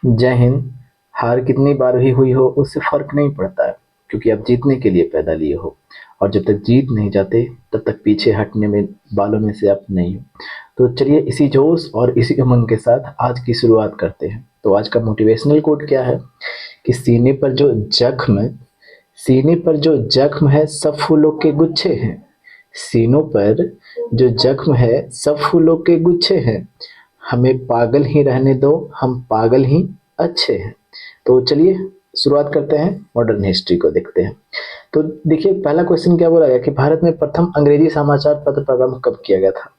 जय हिंद। हार कितनी बार भी हुई हो उससे फर्क नहीं पड़ता है, क्योंकि आप जीतने के लिए पैदा लिए हो। और जब तक जीत नहीं जाते तब तक पीछे हटने में बालों में से आप नहीं हो। तो चलिए इसी जोश और इसी उमंग के साथ आज की शुरुआत करते हैं। तो आज का मोटिवेशनल कोट क्या है कि सीने पर जो जख्म है सब फूलों के गुच्छे हैं। सीनों पर जो जख्म है सब फूलों के गुच्छे हैं। हमें पागल ही रहने दो, हम पागल ही अच्छे हैं। तो चलिए शुरुआत करते हैं, मॉडर्न हिस्ट्री को देखते हैं। तो देखिए पहला क्वेश्चन क्या बोला गया कि भारत में प्रथम अंग्रेजी समाचार पत्र प्रारंभ कब किया गया था,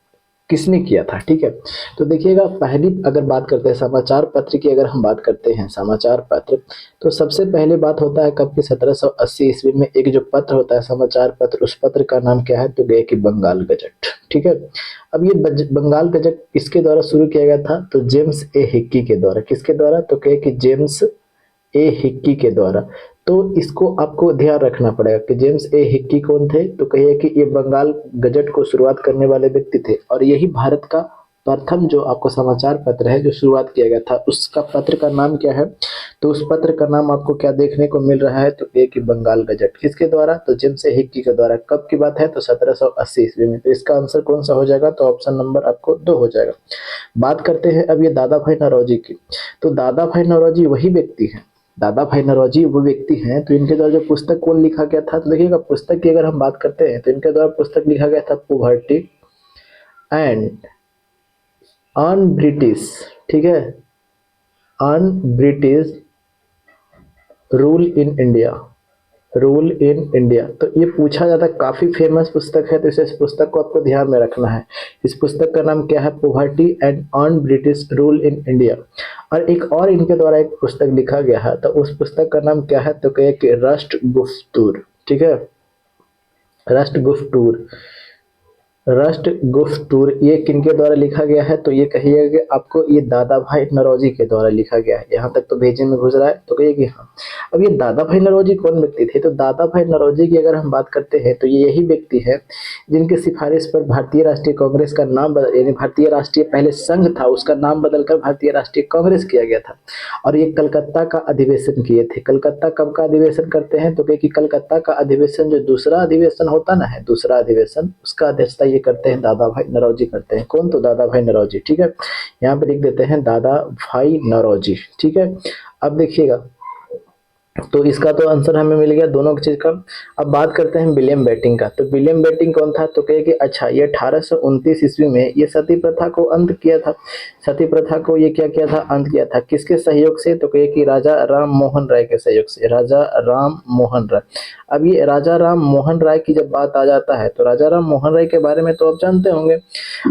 किसने किया था। ठीक है, तो देखिएगा पहली अगर बात करते हैं समाचार पत्र की, अगर हम बात करते हैं समाचार पत्र, तो सबसे पहले बात होता है कब की 1780 ईस्वी में एक जो पत्र होता है समाचार पत्र, उस पत्र का नाम क्या है, तो गए कि बंगाल गजट। ठीक है, अब ये बंगाल गजट किसके द्वारा शुरू किया गया था, तो जेम्स ए हिक्की के द्वारा। किसके द्वारा, तो कहे कि जेम्स ए हिक्की के द्वारा। तो इसको आपको ध्यान रखना पड़ेगा कि जेम्स ए हिक्की कौन थे, तो कहिए कि ये बंगाल गजट को शुरुआत करने वाले व्यक्ति थे। और यही भारत का प्रथम जो आपको समाचार पत्र है जो शुरुआत किया गया था, उसका पत्र का नाम क्या है, तो उस पत्र का नाम आपको क्या देखने को मिल रहा है, तो एक ही बंगाल गजट। किसके द्वारा, तो जेम्स ए हिक्की के द्वारा। कब की बात है, तो 1780 ईस्वी में। तो इसका आंसर कौन सा हो जाएगा, तो ऑप्शन नंबर आपको 2 हो जाएगा। बात करते हैं अब ये दादा भाई नौरोजी की। तो दादा भाई नौरोजी वही व्यक्ति है, दादा भाई नौरोजी वो व्यक्ति हैं, तो इनके द्वारा जो पुस्तक कौन लिखा गया था, तो देखिएगा पुस्तक की अगर हम बात करते हैं तो इनके द्वारा पुस्तक लिखा गया था पोवर्टी एंड ऑन ब्रिटिश। ठीक है, on British rule in India, rule in India. तो ये पूछा जाता है, काफी फेमस पुस्तक है, तो इस पुस्तक को आपको ध्यान में रखना है। इस पुस्तक का नाम क्या है, poverty and on British rule in India. और एक और इनके द्वारा एक पुस्तक लिखा गया है, तो उस पुस्तक का नाम क्या है, तो कहे कि राष्ट्रगुप्तूर। ठीक है, राष्ट्रगुप्तूर, राष्ट्रगुप्तूर ये किनके द्वारा लिखा गया है, तो ये कहिएगा कि आपको ये दादा भाई नौरोजी के द्वारा लिखा गया है। यहाँ तक तो भेजे में घुस रहा है, तो कहिए कि हाँ। अब ये दादा भाई नौरोजी कौन व्यक्ति थे, तो दादा भाई नौरोजी की अगर हम बात करते हैं तो ये यही व्यक्ति है जिनके सिफारिश पर भारतीय राष्ट्रीय कांग्रेस का नाम बदल, यानी भारतीय राष्ट्रीय पहले संघ था उसका नाम बदलकर भारतीय राष्ट्रीय कांग्रेस किया गया था। और ये कलकत्ता का अधिवेशन किए थे। कलकत्ता कब का अधिवेशन करते हैं, तो कि कलकत्ता का अधिवेशन जो दूसरा अधिवेशन होता ना है, दूसरा अधिवेशन, उसका अध्यक्षता ये करते हैं दादा भाई नौरोजी करते हैं। कौन, तो दादा भाई नौरोजी। ठीक है, यहाँ पे लिख देते हैं दादा भाई नौरोजी। ठीक है, अब देखिएगा तो इसका तो आंसर हमें मिल गया दोनों चीज का। अब बात करते हैं विलियम बेटिंग का। तो विलियम बेटिंग कौन था, तो कहे कि अच्छा ये 1829 ईस्वी में ये सती प्रथा को अंत किया था। सती प्रथा को ये क्या किया था, अंत किया था। किसके सहयोग से, तो कहे कि राजा राम मोहन राय के सहयोग से, राजा राम मोहन राय। अब ये राजा राम मोहन राय की जब बात आ जाता है, तो राजा राम मोहन राय के बारे में तो आप जानते होंगे।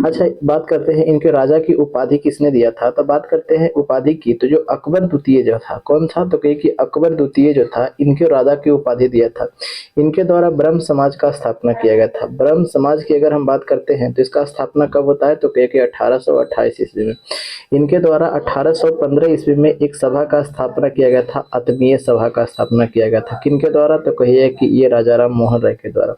अच्छा बात करते हैं इनके राजा की उपाधि किसने दिया था, तो बात करते हैं उपाधि की, तो जो अकबर द्वितीय जो था, कौन था, तो कहे कि अकबर द्वितीय जो था, इनके राजा की उपाधि दिया था। इनके द्वारा ब्रह्म समाज का स्थापना किया गया था। ब्रह्म समाज की अगर हम बात करते हैं तो इसका स्थापना कब होता है, तो कहे कि 1828 ईस्वी में। इनके द्वारा 1815 ईस्वी में एक सभा का स्थापना किया गया था, आत्मीय सभा का स्थापना किया गया था। किनके द्वारा, तो कहिए कि ये राजा राम मोहन राय के द्वारा।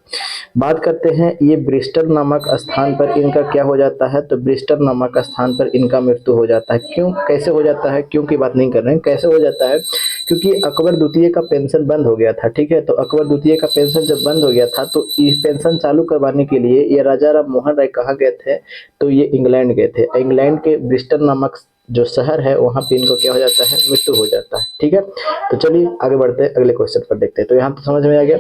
बात करते हैं ये ब्रिस्टल नामक स्थान पर इनका क्या हो जाता है, तो ब्रिस्टल नामक स्थान पर इनका मृत्यु हो जाता है। क्यों, कैसे हो जाता है, क्यों की बात नहीं कर रहे हैं, कैसे हो जाता है, क्योंकि अकबर द्वितीय का पेंशन बंद हो गया था। ठीक है, तो अकबर द्वितीय का पेंशन जब बंद हो गया था, तो ये पेंशन चालू करवाने के लिए ये राजा राम मोहन राय कहाँ गए थे, तो ये इंग्लैंड गए थे। इंग्लैंड के ब्रिस्टल नामक जो शहर है वहां पे इनको क्या हो जाता है, मृत्यु हो जाता है। ठीक है, तो चलिए आगे बढ़ते हैं, अगले क्वेश्चन पर देखते हैं। तो यहाँ तो समझ में आ गया।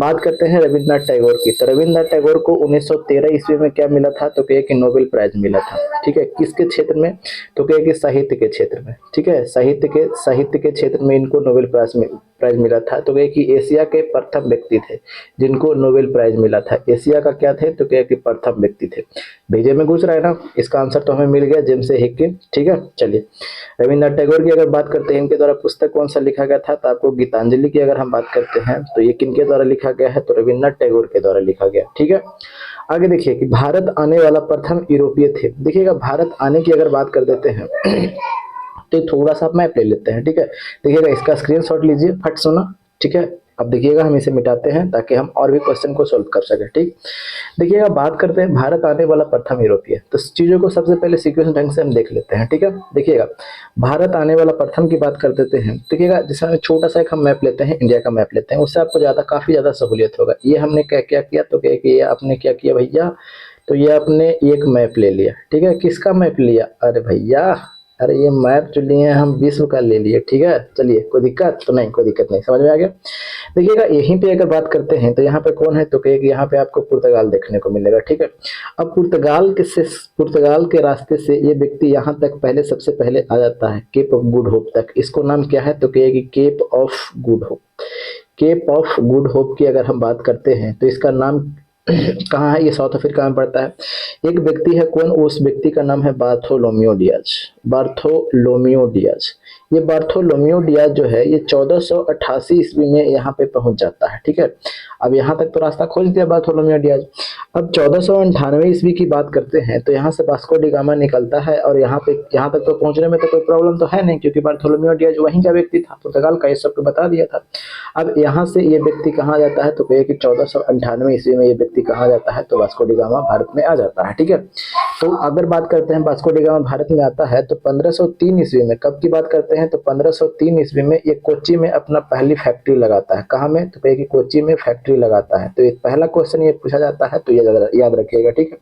बात करते हैं रविन्द्रनाथ टैगोर की। तो रविन्द्रनाथ टैगोर को 1913 ईस्वी में क्या मिला था, तो कहे कि नोबेल प्राइज मिला था। ठीक है, किसके क्षेत्र में, तो कहे कि साहित्य के क्षेत्र में। ठीक है, साहित्य के क्षेत्र में इनको नोबेल प्राइज मिला था। तो कहे कि एशिया के प्रथम व्यक्ति थे जिनको नोबेल प्राइज मिला था। एशिया का क्या थे, तो कहे कि प्रथम व्यक्ति थे। भेजे में घुस रहा है ना, इसका आंसर तो हमें मिल गया, जेम्स ए हिक्की। ठीक है, चलिए रविन्द्रनाथ टैगोर की अगर बात करते हैं, इनके द्वारा पुस्तक कौन सा लिखा गया था, तो आपको गीतांजलि की अगर हम बात करते हैं तो ये किनके द्वारा लिखा गया है, तो रविन्द्रनाथ टैगोर के द्वारा लिखा गया। ठीक है, आगे देखिए कि भारत आने वाला प्रथम यूरोपीय थे। देखिएगा भारत आने की अगर बात कर देते हैं तो थोड़ा सा मैप ले लेते हैं। ठीक है, देखिएगा इसका स्क्रीनशॉट लीजिए, फट सुना। ठीक है, अब देखिएगा हम इसे मिटाते हैं ताकि हम और भी क्वेश्चन को सोल्व कर सकें। ठीक, देखिएगा बात करते हैं भारत आने वाला प्रथम यूरोपीय, तो चीजों को सबसे पहले सीक्वेंस ढंग से हम देख लेते हैं। ठीक है, देखिएगा भारत आने वाला प्रथम की बात कर देते हैं। देखिएगा जिसमें छोटा सा एक हम मैप लेते हैं, इंडिया का मैप लेते हैं, उससे आपको काफी ज्यादा सहूलियत होगा। ये हमने क्या क्या किया, तो क्या किया आपने, क्या किया भैया, तो ये आपने एक मैप ले लिया। ठीक है, किसका मैप लिया, अरे भैया, अरे ये मैप जो लिए हैं हम विश्व का ले लिए। ठीक है, चलिए कोई दिक्कत तो नहीं, कोई दिक्कत नहीं, समझ में आ गया। देखिएगा यहीं पे अगर बात करते हैं तो यहाँ पे कौन है, तो कहेगी यहाँ पे आपको पुर्तगाल देखने को मिलेगा। ठीक है, अब पुर्तगाल के रास्ते से ये व्यक्ति यहाँ तक पहले सबसे पहले आ जाता है केप ऑफ गुड होप तक। इसको नाम क्या है, तो कहेगी Cape of Good Hope. Cape of Good Hope की अगर हम बात करते हैं तो इसका नाम कहाँ है, ये साउथ अफ्रीका में पड़ता है। एक व्यक्ति है, कौन, उस व्यक्ति का नाम है बार्थोलोमियो डियाज। बार्थोलोमियो डियाज, ये बार्थोलोमियो डियाज जो है ये 1488 ईस्वी में यहाँ पे पहुंच जाता है। ठीक है, अब यहाँ तक तो रास्ता खोज दिया बार्थोलोमियो डियाज। अब 1498 ईस्वी की बात करते हैं तो यहाँ से वास्को डी गामा निकलता है और यहाँ तक तो पहुंचने में तो कोई प्रॉब्लम तो है नहीं, क्योंकि बार्थोलोमियो डियाज वहीं का व्यक्ति था, पुर्तगाल का, ये सबको बता दिया था। अब यहाँ से ये व्यक्ति कहाँ जाता है, तो कहे कि 1498 ईस्वी में ये व्यक्ति कहाँ जाता है, तो वास्को डी गामा भारत में आ जाता है। ठीक है, तो अगर बात करते हैं वास्को डी गामा भारत में आता है तो 1503 ईस्वी में, कब की बात करते हैं, तो 1503 ईस्वी में ये कोच्चि में अपना पहली फैक्ट्री लगाता है। कहाँ में, तो कहे कि कोच्चि में फैक्ट्री लगाता है। तो ये पहला क्वेश्चन ये पूछा जाता है, तो ये याद रखिएगा। ठीक है,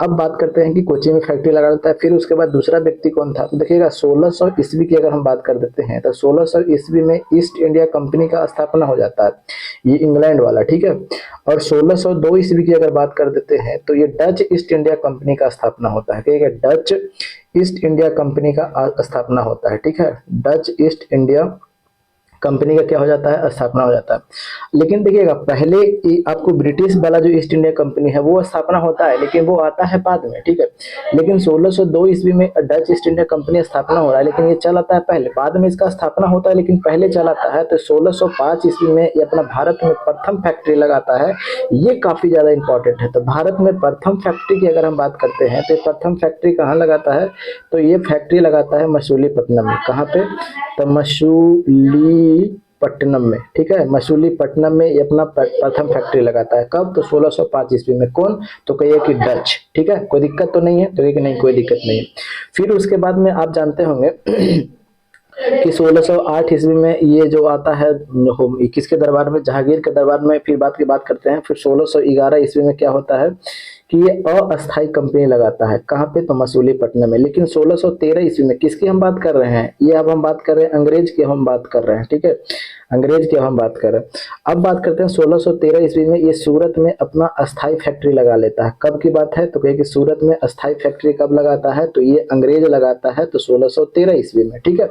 अब बात करते हैं कि कोच्चि में फैक्ट्री लगा देता है। फिर उसके बाद दूसरा व्यक्ति कौन था, तो देखिएगा 1600 ईस्वी की अगर हम बात कर देते हैं तो 1600 ईस्वी में ईस्ट इंडिया कंपनी का स्थापना हो जाता है, ये इंग्लैंड वाला। ठीक है, और 1602 ईस्वी की अगर बात कर देते हैं तो ये डच ईस्ट इंडिया कंपनी का स्थापना होता है। ठीक है, डच ईस्ट इंडिया कंपनी का स्थापना होता है। ठीक है, डच ईस्ट इंडिया कंपनी का क्या हो जाता है, स्थापना हो जाता है। लेकिन देखिएगा पहले आपको ब्रिटिश वाला जो ईस्ट इंडिया कंपनी है वो स्थापना होता है, लेकिन वो आता है बाद में। ठीक है, लेकिन 1602 ईस्वी में डच ईस्ट इंडिया कंपनी स्थापना हो रहा है, लेकिन ये चल आता है पहले, बाद में इसका स्थापना होता है, लेकिन पहले चल आता है। तो 1605 ईस्वी में ये अपना भारत में प्रथम फैक्ट्री लगाता है। ये काफी ज्यादा इंपॉर्टेंट है। तो भारत में प्रथम फैक्ट्री की अगर हम बात करते हैं तो प्रथम फैक्ट्री कहाँ लगाता है, तो ये फैक्ट्री लगाता है मसूलीपट्टनम में। कहाँ पे, तो मसूलीपट्टनम में। ठीक है, मसूलीपट्टनम में ये अपना प्रथम फैक्ट्री लगाता है। कब, तो 1605 ईस्वी में। कौन, तो कहिए कि डच। ठीक है, कोई दिक्कत तो नहीं है, तो कहिए नहीं कोई दिक्कत नहीं है। फिर उसके बाद में आप जानते होंगे कि 1608 ईस्वी में ये जो आता है किसके दरबार में, जहांगीर के दरबार में। फिर बात की बात करते हैं, फिर 1611 ईस्वी में क्या होता है कि ये अस्थायी कंपनी लगाता है। कहाँ पे, तो मसूलीपट्टनम में। लेकिन 1613 ईस्वी में किसकी हम बात कर रहे हैं, ये अब हम बात कर रहे हैं अंग्रेज की हम बात कर रहे हैं। ठीक है, अंग्रेज की हम बात कर रहे हैं। अब बात करते हैं 1613 ईस्वी में ये सूरत में अपना अस्थायी फैक्ट्री लगा लेता है। कब की बात है, तो कहे कि सूरत में अस्थायी फैक्ट्री कब लगाता है, तो ये अंग्रेज लगाता है, तो 1613 ईस्वी में। ठीक है,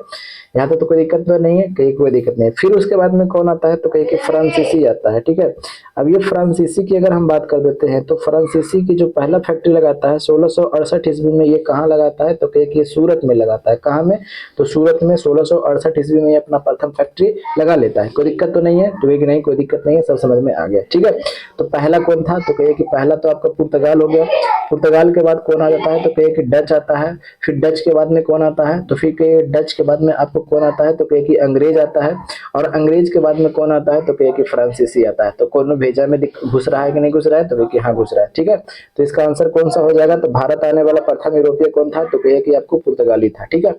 यहाँ तो कोई दिक्कत तो नहीं है, कहीं कोई दिक्कत नहीं है। फिर उसके बाद में कौन आता है, तो कहीं कि फ्रांसीसी आता है। ठीक है, अब ये फ्रांसीसी की अगर हम बात कर देते हैं तो फ्रांसीसी की जो पहला फैक्ट्री लगाता है 1668 ईस्वी में, ये कहाँ लगाता है, तो कहीं कि सूरत में लगाता है। कहाँ में, तो सूरत में 1668 ईस्वी में ये अपना प्रथम फैक्ट्री लगा लेता है। कोई दिक्कत तो नहीं है, तो एक नहीं कोई दिक्कत नहीं है, सब समझ में आ गया। ठीक है, तो पहला कौन था, तो कहिए कि पहला तो आपका पुर्तगाल हो गया। पुर्तगाल के बाद कौन आ जाता है, तो कहिए कि डच आता है। फिर डच के बाद में कौन आता है, तो फिर कहिए डच के बाद में आपको कौन आता है, तो कहिए कि अंग्रेज आता है। और अंग्रेज के बाद में कौन आता है, तो कहिए कि फ्रांसीसी आता है। तो कौन भेजा में घुस रहा है कि नहीं घुस रहा है, तो कहिए कि हाँ घुस रहा है। ठीक है, तो इसका आंसर कौन सा हो जाएगा, तो भारत आने वाला प्रथम यूरोपीय कौन था, तो कहिए कि आपको पुर्तगाली था। ठीक है,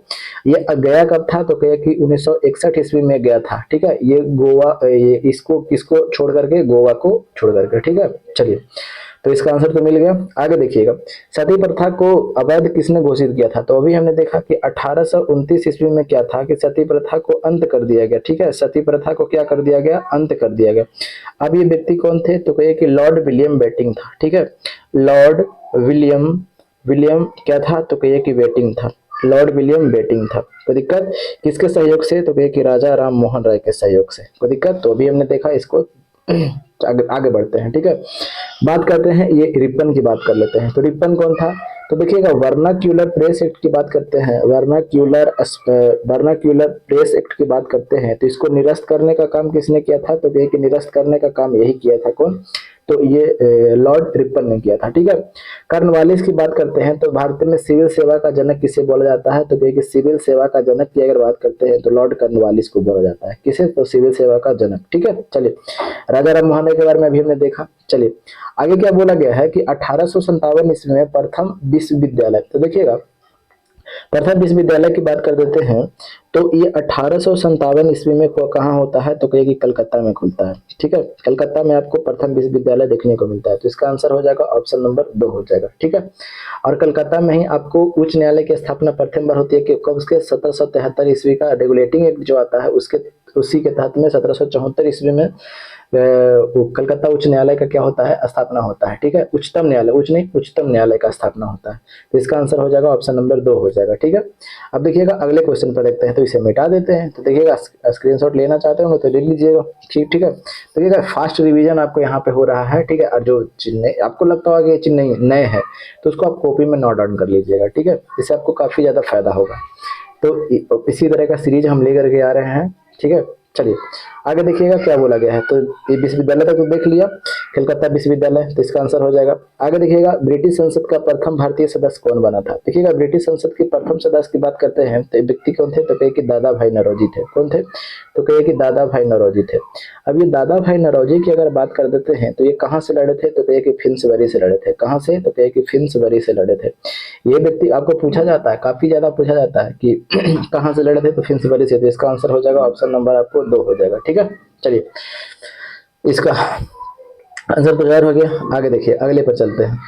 ये गया कब था, तो कहिए कि 1961 ईस्वी में गया था। ठीक है, ये गोवा, ये इसको किसको छोड़ करके, गोवा को छोड़ करके। ठीक है, चलिए तो इसका आंसर तो मिल गया। आगे देखिएगा, सती प्रथा को अवैध किसने घोषित किया था, तो अभी हमने देखा कि 1829 ईस्वी में क्या था कि सती प्रथा को अंत कर दिया गया। ठीक है, सती प्रथा को क्या कर दिया गया, अंत कर दिया गया। अब ये व्यक्ति कौन थे, तो कहिए कि लॉर्ड विलियम बेटिंग था। ठीक है, लॉर्ड विलियम क्या था, तो कहिए कि बेटिंग था। लॉर्ड विलियम बेटिंग था। कोई दिक्कत, किसके सहयोग से, तो कहिए कि राजा राम मोहन राय के सहयोग से। कोई दिक्कत, तो अभी हमने देखा इसको। आगे बढ़ते हैं। ठीक है, बात करते हैं, ये रिपन की बात कर लेते हैं। तो रिपन कौन था, तो देखिएगा वर्नाक्यूलर प्रेस एक्ट की बात करते हैं। वर्नाक्यूलर प्रेस एक्ट की बात करते हैं तो इसको निरस्त करने का काम किसने किया था, तो कहिए कि निरस्त करने का काम यही किया था। कौन, तो ये लॉर्ड रिपन ने किया था। ठीक है, कॉर्नवालिस की बात करते हैं तो भारत में सिविल सेवा का जनक किसे बोला जाता है, तो देखिए सिविल सेवा का जनक की अगर बात करते हैं तो लॉर्ड कॉर्नवालिस को बोला जाता है। किसे, तो सिविल सेवा का जनक। ठीक है, चलिए राजा राम मोहन राय के बारे में अभी हमने देखा। चलिए आगे क्या बोला गया है कि 1857 ईस्वी में प्रथम विश्वविद्यालय, तो देखिएगा प्रथम विश्वविद्यालय की बात कर देते हैं तो ये 1857 ईस्वी में कहाँ होता है, तो कहिए कि कलकत्ता में खुलता है। ठीक है, कलकत्ता में आपको प्रथम विश्वविद्यालय देखने को मिलता है, तो इसका आंसर हो जाएगा ऑप्शन नंबर 2 हो जाएगा। ठीक है, और कलकत्ता में ही आपको उच्च न्यायालय की स्थापना प्रथम बार होती है कि कब, उसके 1773 ईस्वी का रेगुलेटिंग एक्ट जो आता है उसके उसी के तहत में 1774 ईस्वी में कलकत्ता उच्च न्यायालय का क्या होता है, स्थापना होता है। ठीक है, उच्चतम न्यायालय, उच्च नहीं उच्चतम न्यायालय का स्थापना होता है, तो इसका आंसर हो जाएगा ऑप्शन नंबर 2 हो जाएगा। ठीक है, अब देखिएगा अगले क्वेश्चन पर देखते हैं, तो इसे मिटा देते हैं। तो देखिएगा स्क्रीनशॉट लेना चाहते होंगे तो ले लीजिएगा। ठीक है, देखिएगा फास्ट रिवीजन आपको यहाँ पे हो रहा है। ठीक है, और जो चिन्ह आपको लगता होगा कि ये चिन्ह नए हैं तो उसको आप कॉपी में नोट डाउन कर लीजिएगा। ठीक है, इससे आपको काफी ज्यादा फायदा होगा। तो इसी तरह का सीरीज हम लेकर के आ रहे हैं। ठीक है, चलिए आगे देखिएगा क्या बोला गया है। तो ये विश्वविद्यालय तक तो देख लिया, कलकत्ता विश्वविद्यालय, तो इसका आंसर हो जाएगा। आगे देखिएगा ब्रिटिश संसद का प्रथम भारतीय सदस्य कौन बना था। देखिएगा ब्रिटिश संसद के प्रथम सदस्य की बात करते हैं तो व्यक्ति कौन थे, तो कहे कि दादा भाई नौरोजी थे। कौन थे, तो कहे कि दादा भाई नौरोजी थे। अब ये दादा भाई नौरोजी की अगर बात कर देते हैं तो ये कहाँ से लड़े थे, तो कहे कि फिन्सबरी से लड़े थे। कहाँ से, तो कहे कि फिन्सबरी से लड़े थे। ये व्यक्ति आपको पूछा जाता है, काफी ज्यादा पूछा जाता है कि कहाँ से लड़े थे, तो फिन्सबरी से, तो इसका आंसर हो जाएगा ऑप्शन नंबर आपको 2 हो जाएगा। ठीक है, चलिए इसका आंसर तो तैयार हो गया। आगे देखिए अगले पर चलते हैं।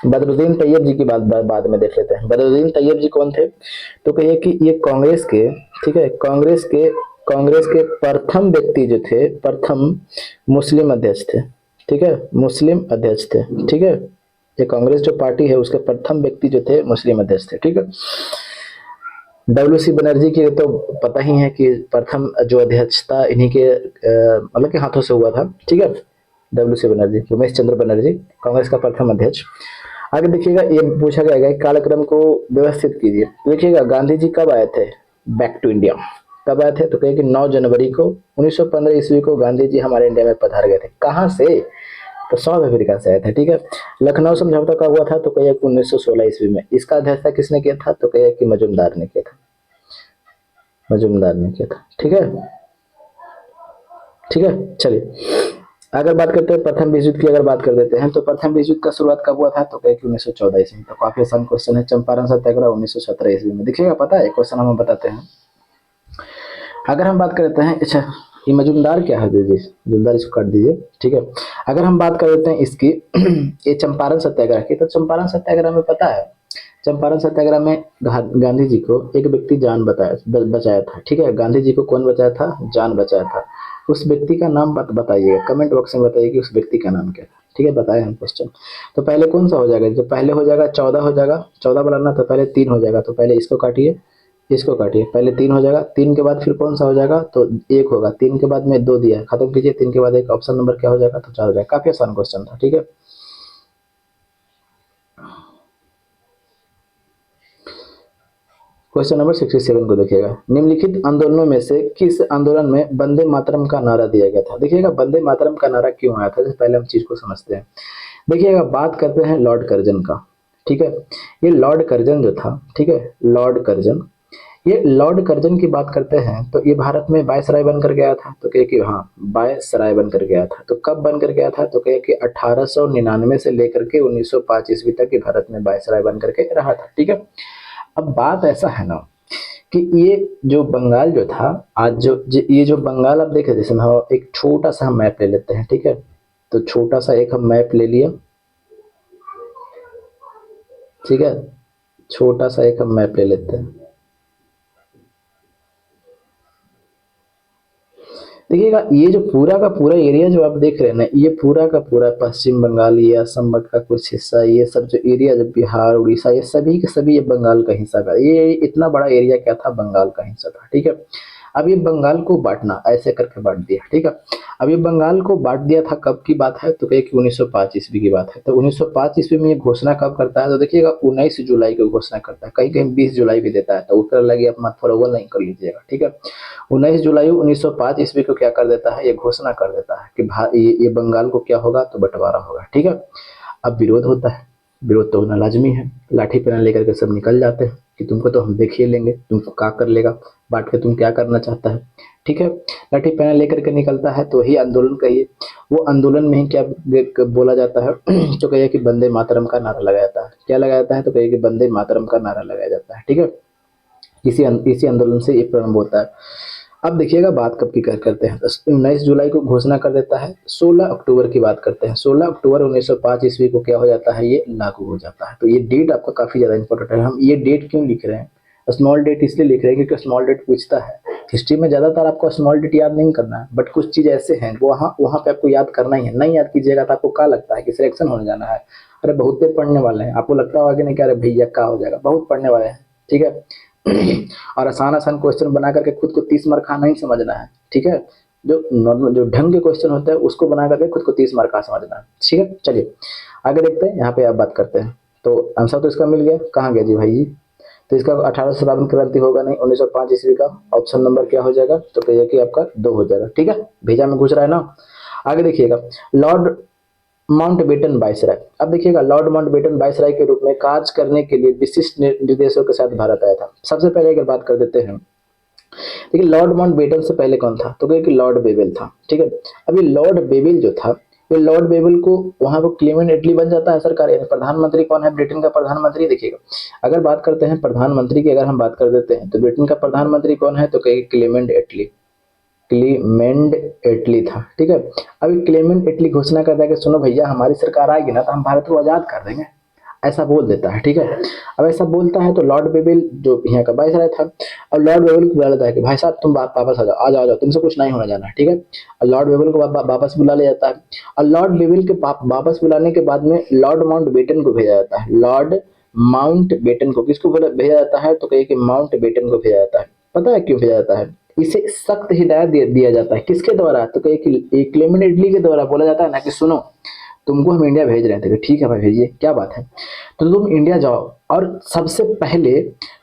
बदरुद्दीन तैयब जी की बात बाद में देख लेते हैं। बदरुद्दीन तैयब जी कौन थे, तो कहिए कि ये कांग्रेस के, ठीक है, कांग्रेस के प्रथम व्यक्ति जो थे, प्रथम मुस्लिम अध्यक्ष थे। ठीक है, मुस्लिम अध्यक्ष थे। ठीक है, ये कांग्रेस जो पार्टी है उसके प्रथम व्यक्ति जो थे मुस्लिम अध्यक्ष थे। ठीक है, डब्ल्यू सी बनर्जी की तो पता ही है कि प्रथम जो अध्यक्षता इन्हीं के मतलब के हाथों से हुआ था। ठीक है, डब्ल्यू सी बनर्जी, उमेश चंद्र बनर्जी, कांग्रेस का प्रथम अध्यक्ष। आगे देखिएगा ये पूछा गया है कार्यक्रम को व्यवस्थित कीजिए। देखिएगा गांधी जी कब आए थे बैक टू इंडिया, कब आए थे, तो कहे कि 9 जनवरी को 1915 ईस्वी को गांधी जी हमारे इंडिया में पधार गए थे। कहाँ से, तो साउथ अफ्रीका से आए थे। ठीक है, लखनऊ समझौता कब हुआ था, तो कहे कि 1916 ईस्वी में। इसका अध्यक्षता किसने किया था, तो कहे कि मजूमदार ने किया था, मजूमदार ने किया था। ठीक है, ठीक है, चलिए अगर बात करते हैं प्रथम विश्व युद्ध की, अगर बात कर देते हैं तो प्रथम विश्व युद्ध का शुरुआत कब हुआ था, तो कहे कि 1914 ईस्वी में। तो काफी आसान क्वेश्चन है। चंपारण सत्याग्रह 1917 ईस्वी में। देखिएगा पता है क्वेश्चन हम बताते हैं। अगर हम बात करते हैं, अच्छा ये मजूमदार क्या है, दीजिए मजूमदार, इसको काट दीजिए। ठीक है, अगर हम बात कर देते हैं इसकी ये चंपारण सत्याग्रह की, तो चंपारण सत्याग्रह में पता है, चंपारण सत्याग्रह में गांधी जी को एक व्यक्ति जान बचाया था। ठीक है, गांधी जी को कौन बचाया था, जान बचाया था। उस व्यक्ति का नाम बताइएगा, कमेंट बॉक्स में बताइए कि उस व्यक्ति का नाम क्या था। ठीक है, बताए हम क्वेश्चन। तो पहले कौन सा हो जाएगा, जो पहले हो जाएगा 14 हो जाएगा, 14 बनाना तो पहले 3 हो जाएगा, तो पहले इसको काटिए, इसको काटिए, पहले 3 हो जाएगा, 3 के बाद फिर कौन सा हो जाएगा, तो 1 होगा, 3 के बाद में 2 दिया है, खत्म कीजिए, 3 के बाद 1, ऑप्शन नंबर क्या हो जाएगा, तो 4 हो जाएगा। काफी आसान क्वेश्चन था। ठीक है, क्वेश्चन नंबर 67 को देखिएगा। निम्नलिखित आंदोलनों में से किस आंदोलन में वंदे मातरम का नारा दिया गया था। देखिएगा वंदे मातरम का नारा क्यों आया था, पहले हम चीज को समझते हैं। देखिएगा बात करते हैं लॉर्ड कर्जन का। ठीक है, ये लॉर्ड कर्जन जो था, ठीक है, लॉर्ड कर्जन, ये लॉर्ड कर्जन की बात करते हैं तो ये भारत में वायसराय बनकर गया था, तो कहे कि हाँ वायसराय बनकर गया था। तो कब बनकर गया था, तो कहे कि 1899 से लेकर के 1905 ईस्वी तक ये भारत में वायसराय बनकर के रहा था। ठीक है, अब बात ऐसा है ना कि ये जो बंगाल जो था, आज ये जो बंगाल आप देखे, जैसे हम एक छोटा सा हम मैप ले लेते हैं। ठीक है, तो छोटा सा एक हम मैप ले लिया। ठीक है, छोटा सा एक हम मैप ले लेते हैं। देखिएगा ये जो पूरा का पूरा एरिया जो आप देख रहे हैं ना, ये पूरा का पूरा पश्चिम बंगाल, ये असम का कुछ हिस्सा, ये सब जो एरिया, जो बिहार उड़ीसा, ये सभी के सभी ये बंगाल का हिस्सा था। ये इतना बड़ा एरिया क्या था, बंगाल का हिस्सा था। ठीक है, अब ये बंगाल को बांटना ऐसे करके बांट दिया, ठीक है। अब ये बंगाल को बांट दिया था, कब की बात है तो कहिए कि 1905 ईस्वी की बात है। तो 1905 ईस्वी में ये घोषणा कब करता है तो देखिएगा 19 जुलाई को घोषणा करता है, कहीं कहीं 20 जुलाई भी देता है, तो उसका लगे आप मत फॉरवर्ड नहीं कर लीजिएगा, ठीक है। 19 जुलाई 1905 ईस्वी को क्या कर देता है, ये घोषणा कर देता है कि ये बंगाल को क्या होगा तो बंटवारा होगा, ठीक है। अब विरोध होता है, विरोध तो होना लाजमी है, लाठी पेन लेकर के सब निकल जाते हैं कि तुमको तो हम देख ही लेंगे, तुमको क्या कर लेगा, बांट के तुम क्या करना चाहता है, ठीक है। लाठी पेन लेकर के निकलता है, तो वही आंदोलन कहिए, वो आंदोलन में ही क्या बोला जाता है तो कहिए कि वंदे मातरम का नारा लगाया जाता है। क्या लगाया जाता है तो कहिए कि वंदे मातरम का नारा लगाया जाता है, ठीक है। इसी आंदोलन से ये प्रारंभ होता है। अब देखिएगा बात कब की करते हैं, 19 जुलाई को घोषणा कर देता है, 16 अक्टूबर की बात करते हैं। 16 अक्टूबर 1905 ईस्वी को क्या हो जाता है, ये लागू हो जाता है। तो ये डेट आपका काफी ज्यादा इंपॉर्टेंट है। हम ये डेट क्यों लिख रहे हैं, स्मॉल डेट इसलिए लिख रहे हैं क्योंकि स्मॉल डेट पूछता है। हिस्ट्री में ज्यादातर आपको स्मॉल डेट याद नहीं करना है, बट कुछ चीज ऐसे हैं वो वहाँ वहाँ पे आपको याद करना ही है। नहीं याद कीजिएगा तो आपको क्या लगता है कि सिलेक्शन होने जाना है। अरे बहुत देर पढ़ने वाले हैं, आपको लगता होगा कि नहीं क्या, अरे भैया क्या हो जाएगा, बहुत पढ़ने वाले हैं, ठीक है। और आसान आसान क्वेश्चन बना करके खुद को 30 मार्क का नहीं समझना है, ठीक है। जो नॉर्मल जो ढंग के क्वेश्चन होते हैं उसको बना करके खुद को 30 मार्क का समझना है, ठीक है। चलिए आगे देखते हैं, यहाँ पे आप बात करते हैं। तो आंसर तो इसका मिल गया, कहाँ गया जी भाई जी, तो इसका 1857 क्रांति होगा नहीं, 1905 ईस्वी का ऑप्शन नंबर क्या हो जाएगा तो कहिए कि आपका 2 हो जाएगा, ठीक है। भेजा में घुस रहा है ना। आगे देखिएगा, लॉर्ड माउंटबेटन वायसराय। अब देखिएगा लॉर्ड माउंटबेटन वायसराय के रूप में कार्य करने के लिए विशिष्ट निर्देशों के साथ भारत आया था। सबसे पहले अगर बात कर देते हैं, देखिए लॉर्ड माउंटबेटन से पहले कौन था तो कहिए कि लॉर्ड बेवेल था, ठीक है। अभी लॉर्ड बेवेल जो था, ये लॉर्ड बेवेल को वहां पर क्लेमेंट एटली बन जाता है सरकार, यानी प्रधानमंत्री कौन है, ब्रिटेन का प्रधानमंत्री। देखिएगा अगर बात करते हैं प्रधानमंत्री की, अगर हम बात कर देते हैं तो ब्रिटेन का प्रधानमंत्री कौन है तो कहिए क्लेमेंट एटली, क्लीमेंट एटली था, ठीक है। अभी क्लेमेंट एटली घोषणा करता है कि सुनो भैया हमारी सरकार आएगी ना तो हम भारत को आजाद कर देंगे, ऐसा बोल देता है, ठीक है। अब ऐसा बोलता है तो लॉर्ड बेवेल जो यहाँ का वायसराय था, और लॉर्ड बेवेल को बुला लेता है कि भाई साहब तुम वापस आ जाओ, आ जाओ, तुमसे कुछ नहीं होना जाना, ठीक है। और लॉर्ड बेवेल को वापस बुला लिया जाता है, और लॉर्ड बेवेल के वापस बुलाने के बाद में लॉर्ड माउंटबेटन को भेजा जाता है। लॉर्ड माउंटबेटन को किसको भेजा जाता है तो कहिए कि माउंटबेटन को भेजा जाता है। पता है क्यों भेजा जाता है, इसे सख्त हिदायत दिया जाता है, किसके द्वारा तो कहिए कि क्लेमेंट एटली के द्वारा बोला जाता है ना कि सुनो तुमको हम इंडिया भेज रहे थे, ठीक है भाई भेजिए, क्या बात है। तो तुम इंडिया जाओ और सबसे पहले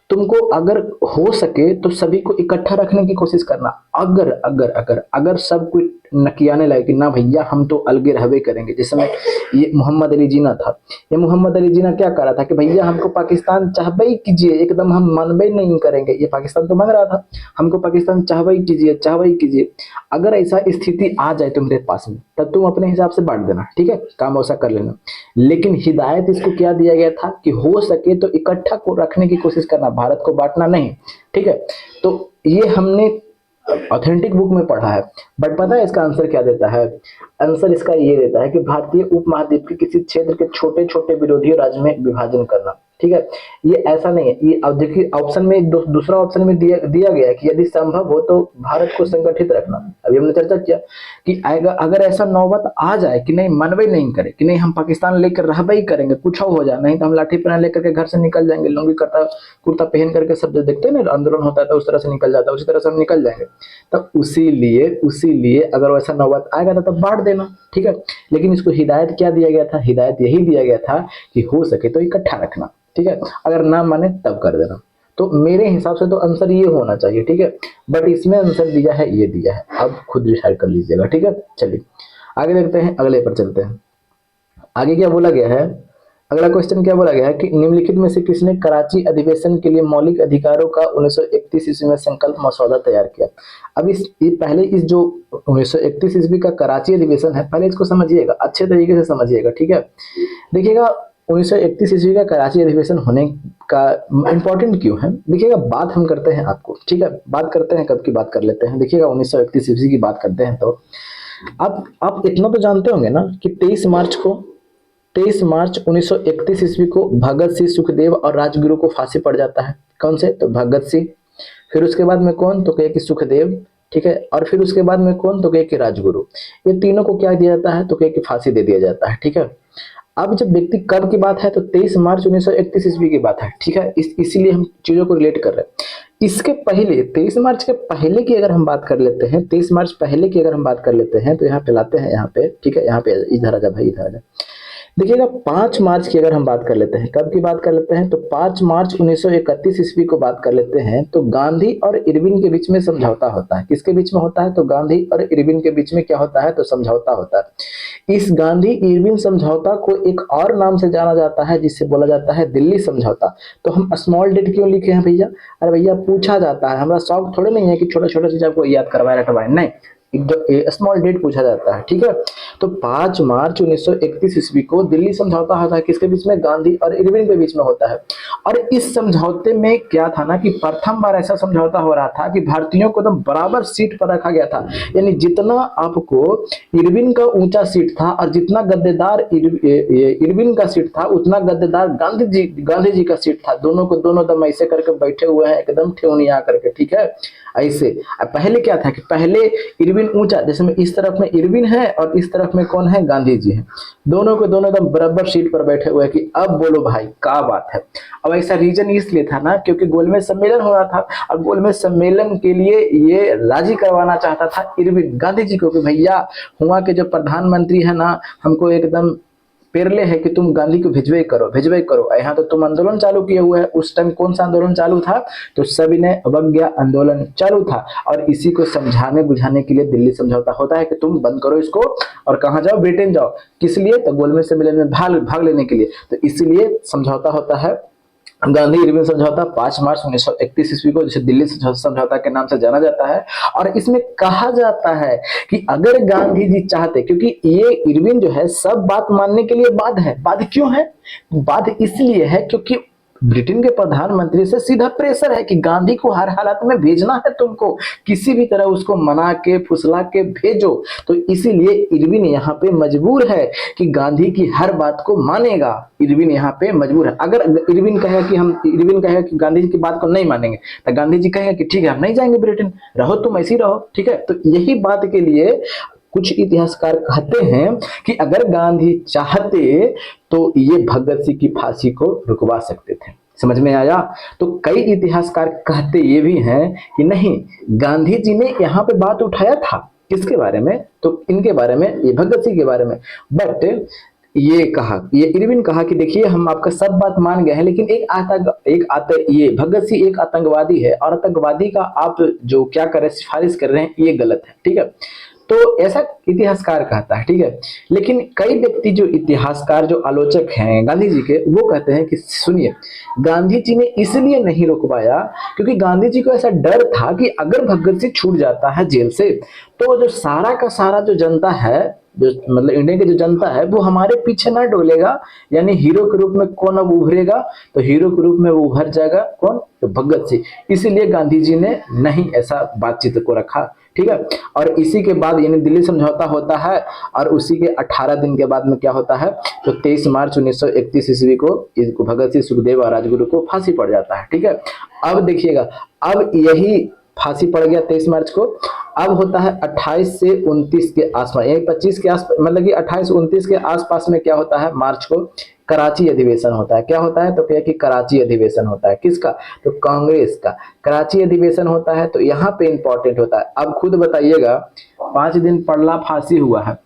तुमको अगर हो सके तो सभी को इकट्ठा रखने की कोशिश करना। अगर अगर अगर अगर सब कोई नकियाने लगे कि ना भैया हम तो अलगे रहबे करेंगे, जिस समय ये मोहम्मद अली जीना था, ये मोहम्मद अली जीना क्या कर रहा था कि भैया हमको पाकिस्तान चाहबे ही कीजिए, एकदम हम मानबे नहीं करेंगे। ये पाकिस्तान तो मांग रहा था हमको पाकिस्तान चाहबे ही कीजिए, चाहबे ही कीजिए। अगर ऐसा स्थिति आ जाए तुम्हारे पास में तब तुम अपने हिसाब से बांट देना, ठीक है, काम वैसा कर लेना। लेकिन हिदायत इसको क्या दिया गया था कि हो सके तो इकट्ठा को रखने की कोशिश करना, भारत को बांटना नहीं, ठीक है। तो ये हमने ऑथेंटिक बुक में पढ़ा है, बट पता है इसका आंसर क्या देता है, आंसर इसका ये देता है कि भारतीय उपमहाद्वीप के किसी क्षेत्र के छोटे छोटे विरोधी राज्य में विभाजन करना, ठीक है। ये ऐसा नहीं है, ये अब देखिए ऑप्शन में दूसरा ऑप्शन में दिया गया है कि यदि संभव हो तो भारत को संगठित रखना। अभी हमने चर्चा किया कि अगर ऐसा नौबत आ जाए कि नहीं मनवे नहीं करे कि नहीं हम पाकिस्तान लेकर रहबे ही करेंगे, कुछ हो जाए, नहीं तो हम लाठी पहन लेकर के घर से निकल जाएंगे, लुंगी कुर्ता पहन करके सब जो देखते हैं ना आंदोलन होता है तो उस तरह से निकल जाता है, उसी तरह से हम निकल जाएंगे। तब उसी लिए अगर वैसा नौबत आएगा तो तब बांट देना, ठीक है। लेकिन इसको हिदायत क्या दिया गया था, हिदायत यही दिया गया था कि हो सके तो इकट्ठा रखना, ठीक है, अगर ना माने तब कर देना। तो मेरे हिसाब से तो आंसर ये होना चाहिए, ठीक है, बट इसमें आंसर दिया है ये दिया है, अब खुद डिसाइड कर लीजिएगा, ठीक है। चलिए आगे देखते हैं, अगले पर चलते हैं। आगे क्या बोला गया है, अगला क्वेश्चन क्या बोला गया है कि निम्नलिखित में से किसने कराची अधिवेशन के लिए मौलिक अधिकारों का 1931 ईस्वी में संकल्प मसौदा तैयार किया। अब पहले इस जो 1931 ईस्वी का कराची अधिवेशन है, पहले इसको समझिएगा, अच्छे तरीके से समझिएगा, ठीक है। देखिएगा 1931 ईस्वी का कराची अधिवेशन होने का इम्पोर्टेंट क्यों है, देखिएगा बात हम करते हैं आपको, ठीक है, बात करते हैं कब की बात कर लेते हैं। देखिएगा 1931 ईस्वी की बात करते हैं तो आप इतना तो जानते होंगे ना कि 23 मार्च 1931 ईस्वी को भगत सिंह, सुखदेव और राजगुरु को फांसी पड़ जाता है। कौन से तो भगत सिंह, फिर उसके बाद में कौन तो कहे कि सुखदेव, ठीक है, और फिर उसके बाद में कौन तो कहे कि राजगुरु। ये तीनों को क्या दिया जाता है तो कहे कि फांसी दे दिया जाता है, ठीक है। अब जब व्यक्ति कब की बात है तो 23 मार्च 1931 ईस्वी की बात है, ठीक है, इसीलिए हम चीजों को रिलेट कर रहे हैं। इसके पहले 23 मार्च के पहले की अगर हम बात कर लेते हैं, 23 मार्च पहले की अगर हम बात कर लेते हैं तो यहाँ पे लाते हैं, यहाँ पे ठीक है, यहाँ पे इधर आ जा भाई, इधर आ जा। देखिएगा 5 मार्च की अगर हम बात कर लेते हैं, कब की बात कर लेते हैं, तो 5 मार्च 1931 ईस्वी को बात कर लेते हैं। तो गांधी और इरविन के बीच में समझौता होता है। किसके बीच में होता है, तो गांधी और इरविन के बीच में क्या होता है, तो समझौता होता है। इस गांधी इरविन समझौता को एक और नाम से जाना जाता है, जिससे बोला जाता है दिल्ली समझौता। तो हम स्मॉल डेट क्यों लिखे हैं भैया, अरे भैया पूछा जाता है, हमारा शौक थोड़े नहीं है कि छोटा छोटा चीज आपको याद करवाए रटवाए, नहीं, स्मॉल डेट पूछा जाता है, ठीक है। तो 5 मार्च 1931 ईस्वी को दिल्ली समझौता होता है, किसके बीच में, गांधी और इरविन के बीच में होता है। और इस समझौते में क्या था ना कि प्रथम बार ऐसा समझौता हो रहा था कि भारतीयों को एकदम बराबर सीट पर रखा गया था। यानी जितना आपको इरविन का ऊंचा सीट था और जितना गद्देदार इरविन का सीट था, उतना गद्देदार गांधी जी का सीट था। दोनों को दोनों दम ऐसे करके बैठे हुए हैं, एकदम ठेवनिया करके, ठीक है ऐसे। पहले क्या था कि पहले इरविन ऊंचा, जैसे में इस तरफ में इरविन है और इस तरफ में कौन है, गांधी जी है। दोनों को दोनों एकदम बराबर सीट पर बैठे हुए हैं कि अब बोलो भाई क्या बात है। अब ऐसा रीजन इसलिए था ना क्योंकि गोलमेज सम्मेलन हो रहा था, और गोलमेज सम्मेलन के लिए ये राजी करवाना चाहता था इरविन गांधी जी को कि भैया हुआ के जो प्रधानमंत्री है ना, हमको एकदम पेरले है कि तुम गांधी को भिजवे करो, भिजवे करो। यहाँ तो तुम आंदोलन चालू किए हुए है। उस टाइम कौन सा आंदोलन चालू था, तो सविनय अवज्ञा आंदोलन चालू था। और इसी को समझाने बुझाने के लिए दिल्ली समझौता होता है कि तुम बंद करो इसको और कहाँ जाओ, ब्रिटेन जाओ। किस लिए, तो गोलमेज सम्मेलन में भाग लेने के लिए। तो इसीलिए समझौता होता है गांधी इरविन समझौता 5 मार्च 1931 ईस्वी को, जिसे दिल्ली समझौता के नाम से जाना जाता है। और इसमें कहा जाता है कि अगर गांधी जी चाहते, क्योंकि ये इरविन जो है सब बात मानने के लिए बाध्य है। बाध्य क्यों है, बाध्य इसलिए है क्योंकि ब्रिटेन के प्रधानमंत्री से सीधा प्रेशर है कि गांधी को हर हालत में भेजना है, तुमको किसी भी तरह उसको मना के फुसला के भेजो। तो इसीलिए इरविन यहाँ पे मजबूर है कि गांधी की हर बात को मानेगा। इरविन यहाँ पे मजबूर है। अगर इरविन कहे कि गांधी जी की बात को नहीं मानेंगे, तो गांधी जी कहेंगे कि ठीक है हम नहीं जाएंगे ब्रिटेन, रहो तुम ऐसे ही रहो, ठीक है। तो यही बात के लिए कुछ इतिहासकार कहते हैं कि अगर गांधी चाहते तो ये भगत सिंह की फांसी को रुकवा सकते थे। समझ में आया। तो कई इतिहासकार कहते ये भी हैं कि नहीं, गांधी जी ने यहाँ पे बात उठाया था किसके बारे में, तो इनके बारे में, ये भगत सिंह के बारे में। बट ये इरविन कहा कि देखिए हम आपका सब बात मान गए हैं, लेकिन ये भगत सिंह एक आतंकवादी है, और आतंकवादी का आप जो क्या कर रहे हैं, सिफारिश कर रहे हैं, ये गलत है, ठीक है। तो ऐसा इतिहासकार कहता है, ठीक है। लेकिन कई व्यक्ति जो इतिहासकार जो आलोचक हैं गांधी जी के, वो कहते हैं कि सुनिए, गांधी जी ने इसलिए नहीं रुकवाया क्योंकि गांधी जी को ऐसा डर था कि अगर भगत सिंह छूट जाता है जेल से, तो जो सारा का सारा जो जनता है, जो मतलब इंडिया की जो जनता है, वो हमारे पीछे ना डोलेगा। यानी हीरो के रूप में कौन अब उभरेगा, तो हीरो के रूप में वो उभर जाएगा कौन, तो भगत सिंह। इसीलिए गांधी जी ने नहीं ऐसा बातचीत को रखा, ठीक है। और इसी के बाद यानी दिल्ली समझौता होता है, और उसी के 18 दिन के बाद में क्या होता है, तो 23 मार्च 1931 ईस्वी को भगत सिंह, सुखदेव और राजगुरु को फांसी पड़ जाता है, ठीक है। अब देखिएगा, अब यही फांसी पड़ गया 23 मार्च को। अब होता है 28 से 29 के आसपास, यानी 25 के आसपास, मतलब कि 28 29 के आसपास में क्या होता है, मार्च को कराची अधिवेशन होता है। क्या होता है, तो क्या कि कराची अधिवेशन होता है। किसका, तो कांग्रेस का कराची अधिवेशन होता है। तो यहाँ पे इंपॉर्टेंट होता है, अब खुद बताइएगा, 5 दिन पड़ला फांसी हुआ है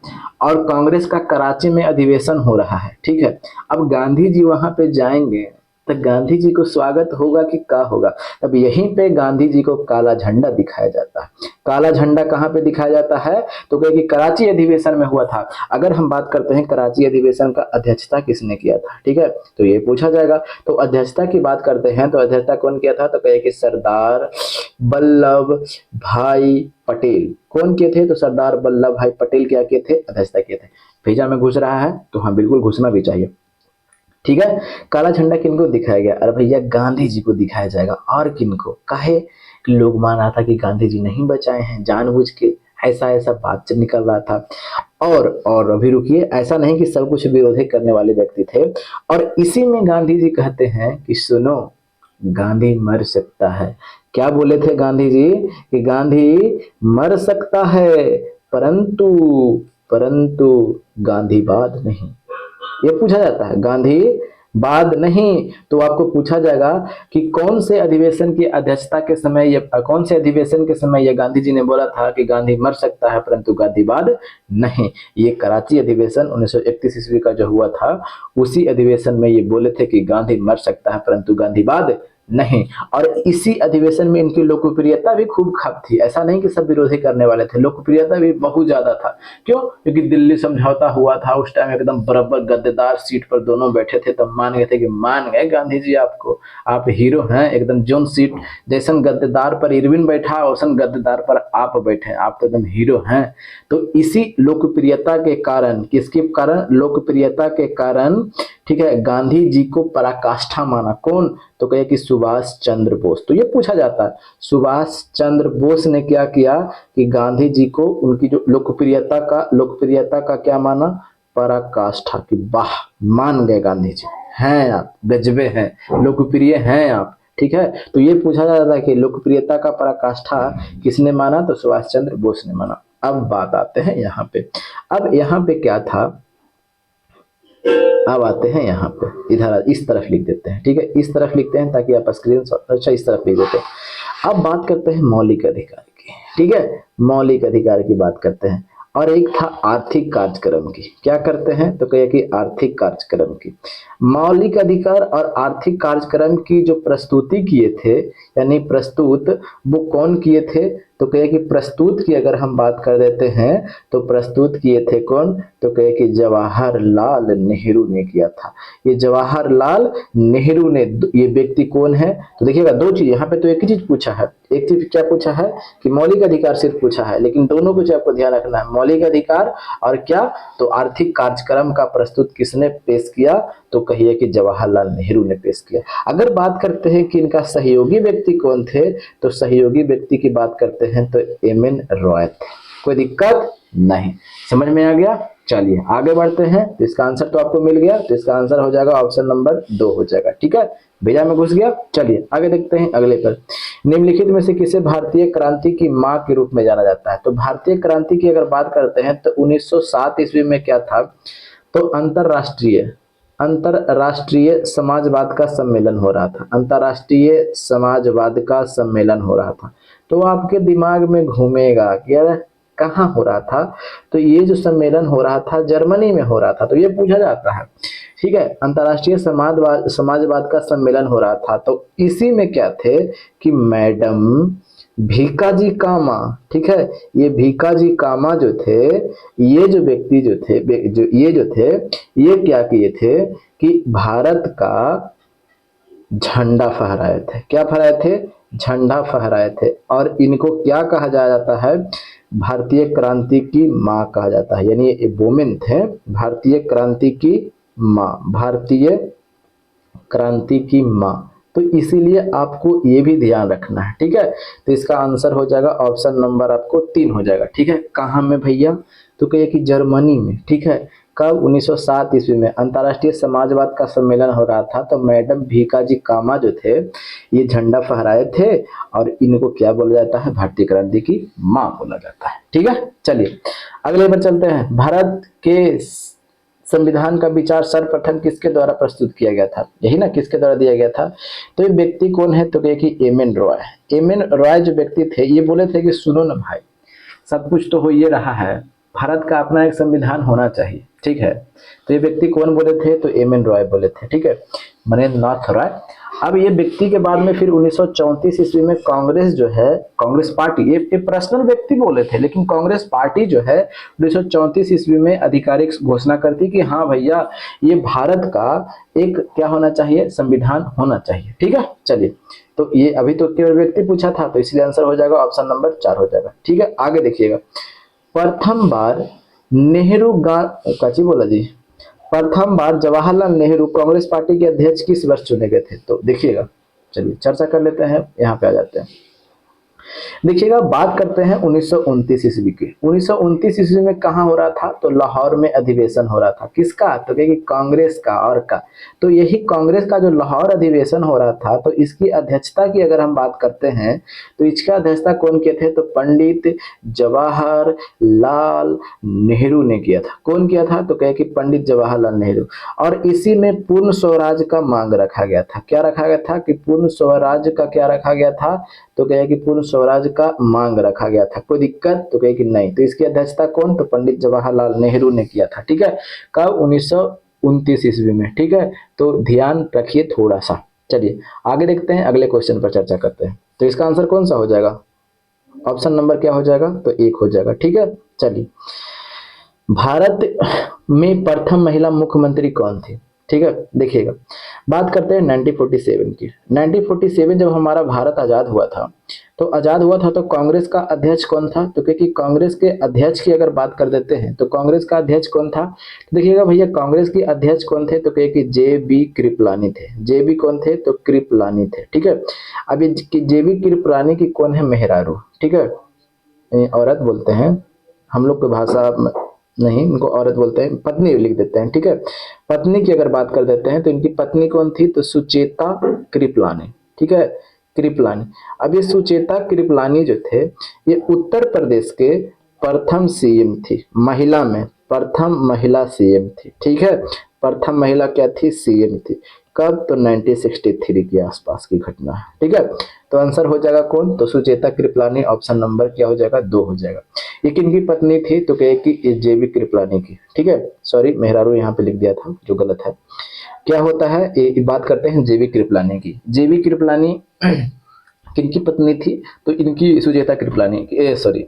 और कांग्रेस का कराची में अधिवेशन हो रहा है, ठीक है। अब गांधी जी वहां पे जाएंगे तो गांधी जी को स्वागत होगा कि क्या होगा। तब यहीं पे गांधी जी को काला झंडा दिखाया जाता है। काला झंडा कहाँ पे दिखाया जाता है, तो कहे कि कराची अधिवेशन में हुआ था। अगर हम बात करते हैं कराची अधिवेशन का अध्यक्षता किसने किया था, ठीक है, तो ये पूछा जाएगा। तो अध्यक्षता की बात करते हैं तो अध्यक्षता कौन किया था, तो कहे कि सरदार वल्लभ भाई पटेल। कौन किए थे, तो सरदार वल्लभ भाई पटेल क्या किए थे, अध्यक्षता किए थे। भेजा में घुस रहा है तो हाँ बिल्कुल घुसना भी चाहिए, ठीक है। काला झंडा किनको दिखाया गया, अरे भैया गांधी जी को दिखाया जाएगा। और किनको, काहे, लोग मान रहा था कि गांधी जी नहीं बचाए हैं जानबूझ के, ऐसा बात निकल रहा था। और अभी रुकिए, ऐसा नहीं कि सब कुछ विरोधी करने वाले व्यक्ति थे। और इसी में गांधी जी कहते हैं कि सुनो, गांधी मर सकता है। क्या बोले थे गांधी जी, कि गांधी मर सकता है परंतु परंतु गांधीवाद नहीं। ये पूछा जाता है, गांधी बाद नहीं, तो आपको पूछा जाएगा कि कौन से अधिवेशन की अध्यक्षता के समय ये कौन से अधिवेशन के समय ये गांधी जी ने बोला था कि गांधी मर सकता है परंतु गांधीवाद नहीं। ये कराची अधिवेशन 1931 ईस्वी का जो हुआ था, उसी अधिवेशन में ये बोले थे कि गांधी मर सकता है परंतु गांधीवाद नहीं। और इसी अधिवेशन में इनकी लोकप्रियता भी खूब खाप थी, ऐसा नहीं कि सब विरोधी करने वाले थे, लोकप्रियता भी बहुत ज्यादा था। क्यों? क्योंकि दिल्ली समझौता हुआ था उस टाइम, एकदम बराबर गद्देदार सीट पर दोनों बैठे थे, तब मान गए थे कि मान गए गांधी जी आपको, आप हीरो हैं एकदम। जोन सीट जैसन गद्देदार पर इरविन बैठा वैसन गद्देदार पर आप बैठे, आप तो एकदम हीरो हैं। तो इसी लोकप्रियता के कारण, किसके कारण? लोकप्रियता के कारण, ठीक है, गांधी जी को पराकाष्ठा माना। कौन? तो कहे कि सुभाष चंद्र बोस। तो ये पूछा जाता है, सुभाष चंद्र बोस ने क्या किया कि गांधी जी को उनकी जो लोकप्रियता का क्या माना? पराकाष्ठा की। वाह, मान गए गांधी जी, हैं आप, गजबे हैं, लोकप्रिय हैं आप। ठीक है, तो ये पूछा जाता है कि लोकप्रियता का पराकाष्ठा किसने माना? तो सुभाष चंद्र बोस ने माना। अब बात आते हैं यहाँ पे, अब यहाँ पे क्या था, अब आते हैं यहाँ पे, इधर इस तरफ लिख देते हैं, ठीक है, इस तरफ लिखते हैं ताकि आप स्क्रीन, अच्छा इस तरफ लिख देते हैं। अब बात करते हैं मौलिक अधिकार की, ठीक है, मौलिक अधिकार की बात करते हैं। और एक था आर्थिक कार्यक्रम की, क्या करते हैं? तो कहिए कि आर्थिक कार्यक्रम की। मौलिक अधिकार और आर्थिक कार्यक्रम की जो प्रस्तुति किए थे, यानी प्रस्तुत, वो कौन किए थे? तो कहे कि प्रस्तुत की अगर हम बात कर देते हैं तो प्रस्तुत किए थे कौन? तो कहे कि जवाहरलाल नेहरू ने किया था। ये जवाहरलाल नेहरू ने, ये व्यक्ति कौन है? तो देखिएगा दो चीज यहाँ पे, तो एक ही चीज पूछा है, एक चीज क्या पूछा है कि मौलिक अधिकार सिर्फ पूछा है, लेकिन दोनों कुछ आपको ध्यान रखना है, मौलिक अधिकार और क्या? तो आर्थिक कार्यक्रम का प्रस्तुत किसने पेश किया? तो कहिए कि जवाहरलाल नेहरू ने पेश किया। अगर बात करते हैं कि इनका सहयोगी व्यक्ति कौन थे, तो सहयोगी व्यक्ति की बात करते हैं तो एम.एन. रॉय थे। कोई दिक्कत नहीं, समझ में आ गया? चलिए आगे बढ़ते हैं। तो इसका आंसर तो आपको मिल गया, तो इसका आंसर हो जाएगा ऑप्शन नंबर 2 हो जाएगा, ठीक है, भेजा में घुस गया। चलिए आगे देखते हैं अगले पर, निम्नलिखित में से किसे भारतीय क्रांति की मां के रूप में जाना जाता है? तो भारतीय क्रांति की अगर बात करते हैं तो 1907 ईस्वी में क्या था? तो अंतरराष्ट्रीय समाजवाद का सम्मेलन हो रहा था, अंतरराष्ट्रीय समाजवाद का सम्मेलन हो रहा था। तो आपके दिमाग में घूमेगा कि यार कहाँ हो रहा था? तो ये जो सम्मेलन हो रहा था जर्मनी में हो रहा था, तो ये पूछा जाता है, ठीक है, अंतरराष्ट्रीय समाजवाद का सम्मेलन हो रहा था। तो इसी में क्या थे कि मैडम भीकाजी कामा, ठीक है, ये भीकाजी कामा जो थे, ये जो व्यक्ति जो थे, ये क्या किए थे कि भारत का झंडा फहराए थे। क्या फहराए थे? झंडा फहराए थे। और इनको क्या कहा जाता है? भारतीय क्रांति की मां कहा जाता है, यानी ये वुमेन थे, भारतीय क्रांति की मां, भारतीय क्रांति की मां। तो इसीलिए आपको ये भी ध्यान रखना है, ठीक है। तो इसका आंसर हो जाएगा ऑप्शन नंबर आपको 3 हो जाएगा, ठीक है। कहाँ में भैया? तो कहिए कि जर्मनी में, ठीक है। कब? 1907 ईस्वी में अंतर्राष्ट्रीय समाजवाद का सम्मेलन हो रहा था। तो मैडम भीकाजी कामा जो थे, ये झंडा फहराए थे और इनको क्या बोला जाता है? भारतीय क्रांति की मां बोला जाता है, ठीक है। चलिए अगले पर चलते हैं। भारत के संविधान का विचार सर्वप्रथम किसके द्वारा प्रस्तुत किया गया था? यही ना, किसके द्वारा दिया गया था? तो ये व्यक्ति कौन है? तो कहे कि एम.एन. रॉय। एम.एन. रॉय जो व्यक्ति थे, ये बोले थे कि सुनो ना भाई, सब कुछ तो हो ये रहा है, भारत का अपना एक संविधान होना चाहिए, ठीक है। तो ये व्यक्ति कौन बोले थे? तो एम.एन. रॉय बोले थे, ठीक है, मनेंद्र नाथ राय। अब ये व्यक्ति के बाद में फिर 1934 ईस्वी में कांग्रेस जो है, कांग्रेस पार्टी, ये पर्सनल व्यक्ति बोले थे, लेकिन कांग्रेस पार्टी जो है 1934 ईस्वी में आधिकारिक घोषणा करती कि हाँ भैया, ये भारत का एक क्या होना चाहिए? संविधान होना चाहिए, ठीक है। चलिए, तो ये अभी तो केवल व्यक्ति पूछा था, तो इसलिए आंसर हो जाएगा ऑप्शन नंबर 4 हो जाएगा, ठीक है। आगे देखिएगा, प्रथम बार नेहरू काची बोला जी, प्रथम बार जवाहरलाल नेहरू कांग्रेस पार्टी के अध्यक्ष किस वर्ष चुने गए थे? तो देखिएगा, चलिए चर्चा कर लेते हैं, यहाँ पे आ जाते हैं। देखिएगा, बात करते हैं 1929 ईस्वी की। 1929 ईस्वी में कहाँ हो रहा था? तो लाहौर में अधिवेशन हो रहा था। किसका? तो कहेगी कांग्रेस का। और का तो यही कांग्रेस का जो लाहौर अधिवेशन हो रहा था, तो इसकी अध्यक्षता की अगर हम बात करते हैं तो इसका अध्यक्षता कौन किए थे? तो पंडित जवाहरलाल नेहरू ने किया था। कौन किया था? तो कहे कि पंडित जवाहरलाल नेहरू। और इसी में पूर्ण स्वराज का मांग रखा गया था। क्या रखा गया था? कि पूर्ण स्वराज का क्या रखा गया था? तो कहे कि पूर्ण स्वराज का मांग रखा गया था। कोई दिक्कत? तो कहे कि नहीं। तो इसकी अध्यक्षता कौन? तो पंडित जवाहरलाल नेहरू ने किया था। ठीक है, कब? 1929 ईस्वी में। ठीक है, तो ध्यान रखिए थोड़ा सा। चलिए आगे देखते हैं, अगले क्वेश्चन पर चर्चा करते हैं। तो इसका आंसर कौन सा हो जाएगा? ऑप्शन नंबर क्या हो जाएगा? तो एक हो जाएगा। ठीक है, चलिए, भारत में प्रथम महिला मुख्यमंत्री कौन थी? ठीक है, देखिएगा, बात करते हैं 1947 की। 1947 जब हमारा भारत आजाद हुआ था, तो आजाद हुआ था तो कांग्रेस का अध्यक्ष कौन था? तो क्योंकि कांग्रेस के अध्यक्ष की अगर बात कर देते हैं तो कांग्रेस का अध्यक्ष कौन था? तो देखिएगा भैया, कांग्रेस के अध्यक्ष कौन थे? तो कहे कि JB कृपलानी थे। JB कौन थे? तो कृपलानी थे। ठीक है, अब ये JB कृपलानी की कौन है? मेहरारू। ठीक है, औरत बोलते हैं हम लोग की भाषा नहीं, इनको औरत बोलते हैं, पत्नी लिख देते हैं। ठीक है, पत्नी की अगर बात कर देते हैं तो इनकी पत्नी कौन थी? तो सुचेता कृपलानी। ठीक है, कृपलानी। अब ये सुचेता कृपलानी जो थे, ये उत्तर प्रदेश के प्रथम CM थी। महिला में प्रथम महिला CM थी। ठीक है, प्रथम महिला क्या थी? CM थी। कब? तो 1963 के आसपास की घटना है। ठीक है, तो आंसर हो जाएगा कौन? तो सुचेता कृपलानी। ऑप्शन नंबर क्या हो जाएगा? 2 हो जाएगा। ये किनकी पत्नी थी? तो कहे कि JB कृपलानी की। ठीक है, सॉरी, मेहरारू यहाँ पे लिख दिया था जो गलत है। क्या होता है, ये बात करते हैं JB कृपलानी की। JB कृपलानी किनकी पत्नी थी? तो इनकी सुचेता कृपलानी की, सॉरी,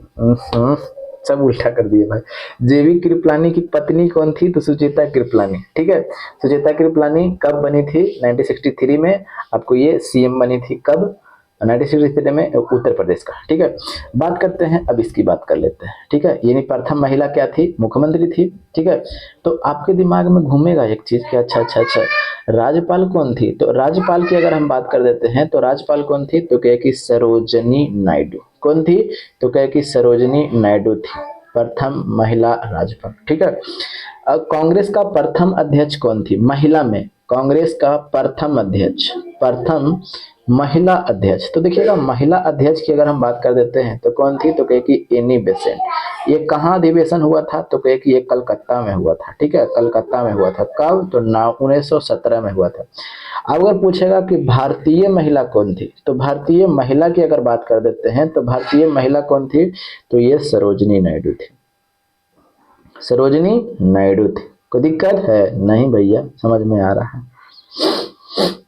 सब उल्टा कर दिए भाई। JB कृपलानी की पत्नी कौन थी? तो सुचेता कृपलानी। ठीक है, सुचेता कृपलानी कब बनी थी? 1963 में। आपको ये CM बनी थी कब? 1963 में, उत्तर प्रदेश का। ठीक है, बात करते हैं, अब इसकी बात कर लेते हैं। ठीक है, यानी प्रथम महिला क्या थी? मुख्यमंत्री थी। ठीक है, तो आपके दिमाग में घूमेगा एक चीज कि अच्छा अच्छा अच्छा, राज्यपाल कौन थी? तो राज्यपाल की अगर हम बात कर देते हैं तो राज्यपाल कौन थी? तो कहे कि सरोजनी नायडू। कौन थी? तो कहे कि सरोजनी नायडू थी, प्रथम महिला राज्यपाल। ठीक है, अब कांग्रेस का प्रथम अध्यक्ष कौन थी? महिला में कांग्रेस का प्रथम अध्यक्ष, प्रथम महिला अध्यक्ष। तो देखिएगा, महिला अध्यक्ष की अगर हम बात कर देते हैं तो कौन थी? तो कहे कि एनी बेसेंट। ये कहाँ अधिवेशन हुआ था? तो कहे कि ये कलकत्ता में हुआ था। ठीक है, कलकत्ता में हुआ था। कब? तो 1917 में हुआ था। अब अगर पूछेगा कि भारतीय महिला कौन थी, तो भारतीय महिला की अगर बात कर देते हैं तो भारतीय महिला कौन थी? तो ये सरोजनी नायडू थी। सरोजनी नायडू थी। कोई दिक्कत है? नहीं भैया, समझ में आ रहा है।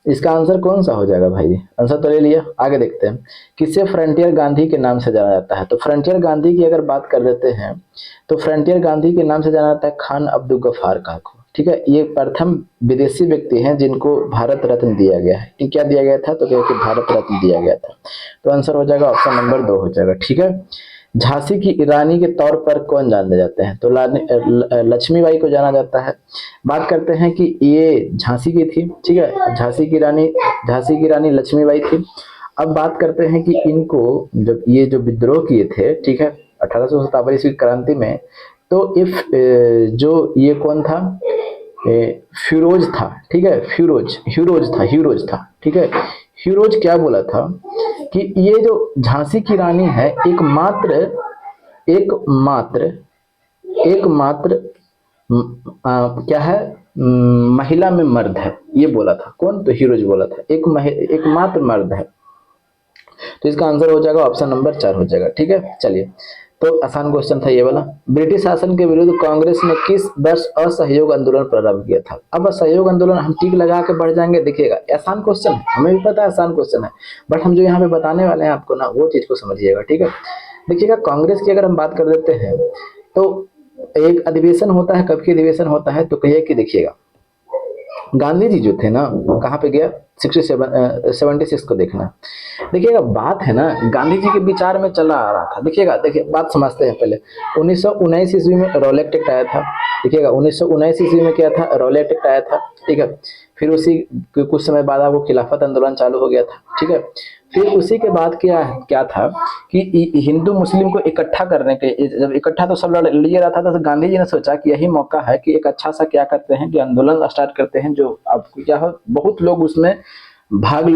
इसका आंसर कौन सा हो जाएगा भाई? आंसर तो ले लिया, आगे देखते हैं। किसे फ्रंटियर गांधी के नाम से जाना जाता है? तो फ्रंटियर गांधी की अगर बात कर देते हैं तो फ्रंटियर गांधी के नाम से जाना जाता है खान अब्दुल गफ्फार खां को। ठीक है, ये प्रथम विदेशी व्यक्ति हैं जिनको भारत रत्न दिया गया है। कि क्या दिया गया था? तो क्या कि भारत रत्न दिया गया था। तो आंसर हो जाएगा ऑप्शन नंबर 2 हो जाएगा। ठीक है, झांसी की रानी के तौर पर कौन जाने जाते हैं? तो लक्ष्मीबाई को जाना जाता है। बात करते हैं कि ये झांसी की थी। ठीक है, झांसी की रानी लक्ष्मीबाई थी। अब बात करते हैं कि इनको जब ये जो विद्रोह किए थे, ठीक है, 1857 ईस्वी क्रांति में, तो इफ जो ये कौन था? फिरोज था। ठीक है, ह्यूरोज था। ठीक है, ह्यूरोज क्या बोला था कि ये जो झांसी की रानी है एकमात्र एकमात्र क्या है? महिला में मर्द है, ये बोला था। कौन? तो हीरोज बोला था, एकमात्र मर्द है। तो इसका आंसर हो जाएगा ऑप्शन नंबर 4 हो जाएगा। ठीक है, चलिए, तो आसान क्वेश्चन था ये वाला। ब्रिटिश शासन के विरुद्ध कांग्रेस ने किस वर्ष असहयोग आंदोलन प्रारंभ किया था? अब असहयोग आंदोलन हम टिक लगा के बढ़ जाएंगे। देखिएगा, आसान क्वेश्चन है, हमें भी पता है आसान क्वेश्चन है, बट हम जो यहाँ पे बताने वाले हैं आपको ना, वो चीज को समझिएगा। ठीक है, देखिएगा, कांग्रेस की अगर हम बात कर देते हैं तो एक अधिवेशन होता है। कब की अधिवेशन होता है? तो कहिए कि देखिएगा, गांधी जी जो थे ना, कहाँ पे गया? 76 को देखना। देखिएगा बात है ना, गांधी जी के विचार में चला आ रहा था। देखिएगा, देखिए बात समझते हैं पहले। 1919 ईस्वी में रॉलेट एक्ट आया था। देखिएगा 1919 ईस्वी में क्या था, रॉलेट एक्ट आया था, ठीक है। फिर उसी कुछ समय बाद वो खिलाफत आंदोलन चालू हो गया था, ठीक है। फिर उसी के बाद क्या क्या था कि हिंदू मुस्लिम को इकट्ठा करने के, जब इकट्ठा तो सब लड़ लिए रहा था, तो गांधी जी ने सोचा कि यही मौका है कि एक अच्छा सा क्या करते हैं कि आंदोलन स्टार्ट करते हैं, जो आपको क्या हो, बहुत लोग उसमें भाग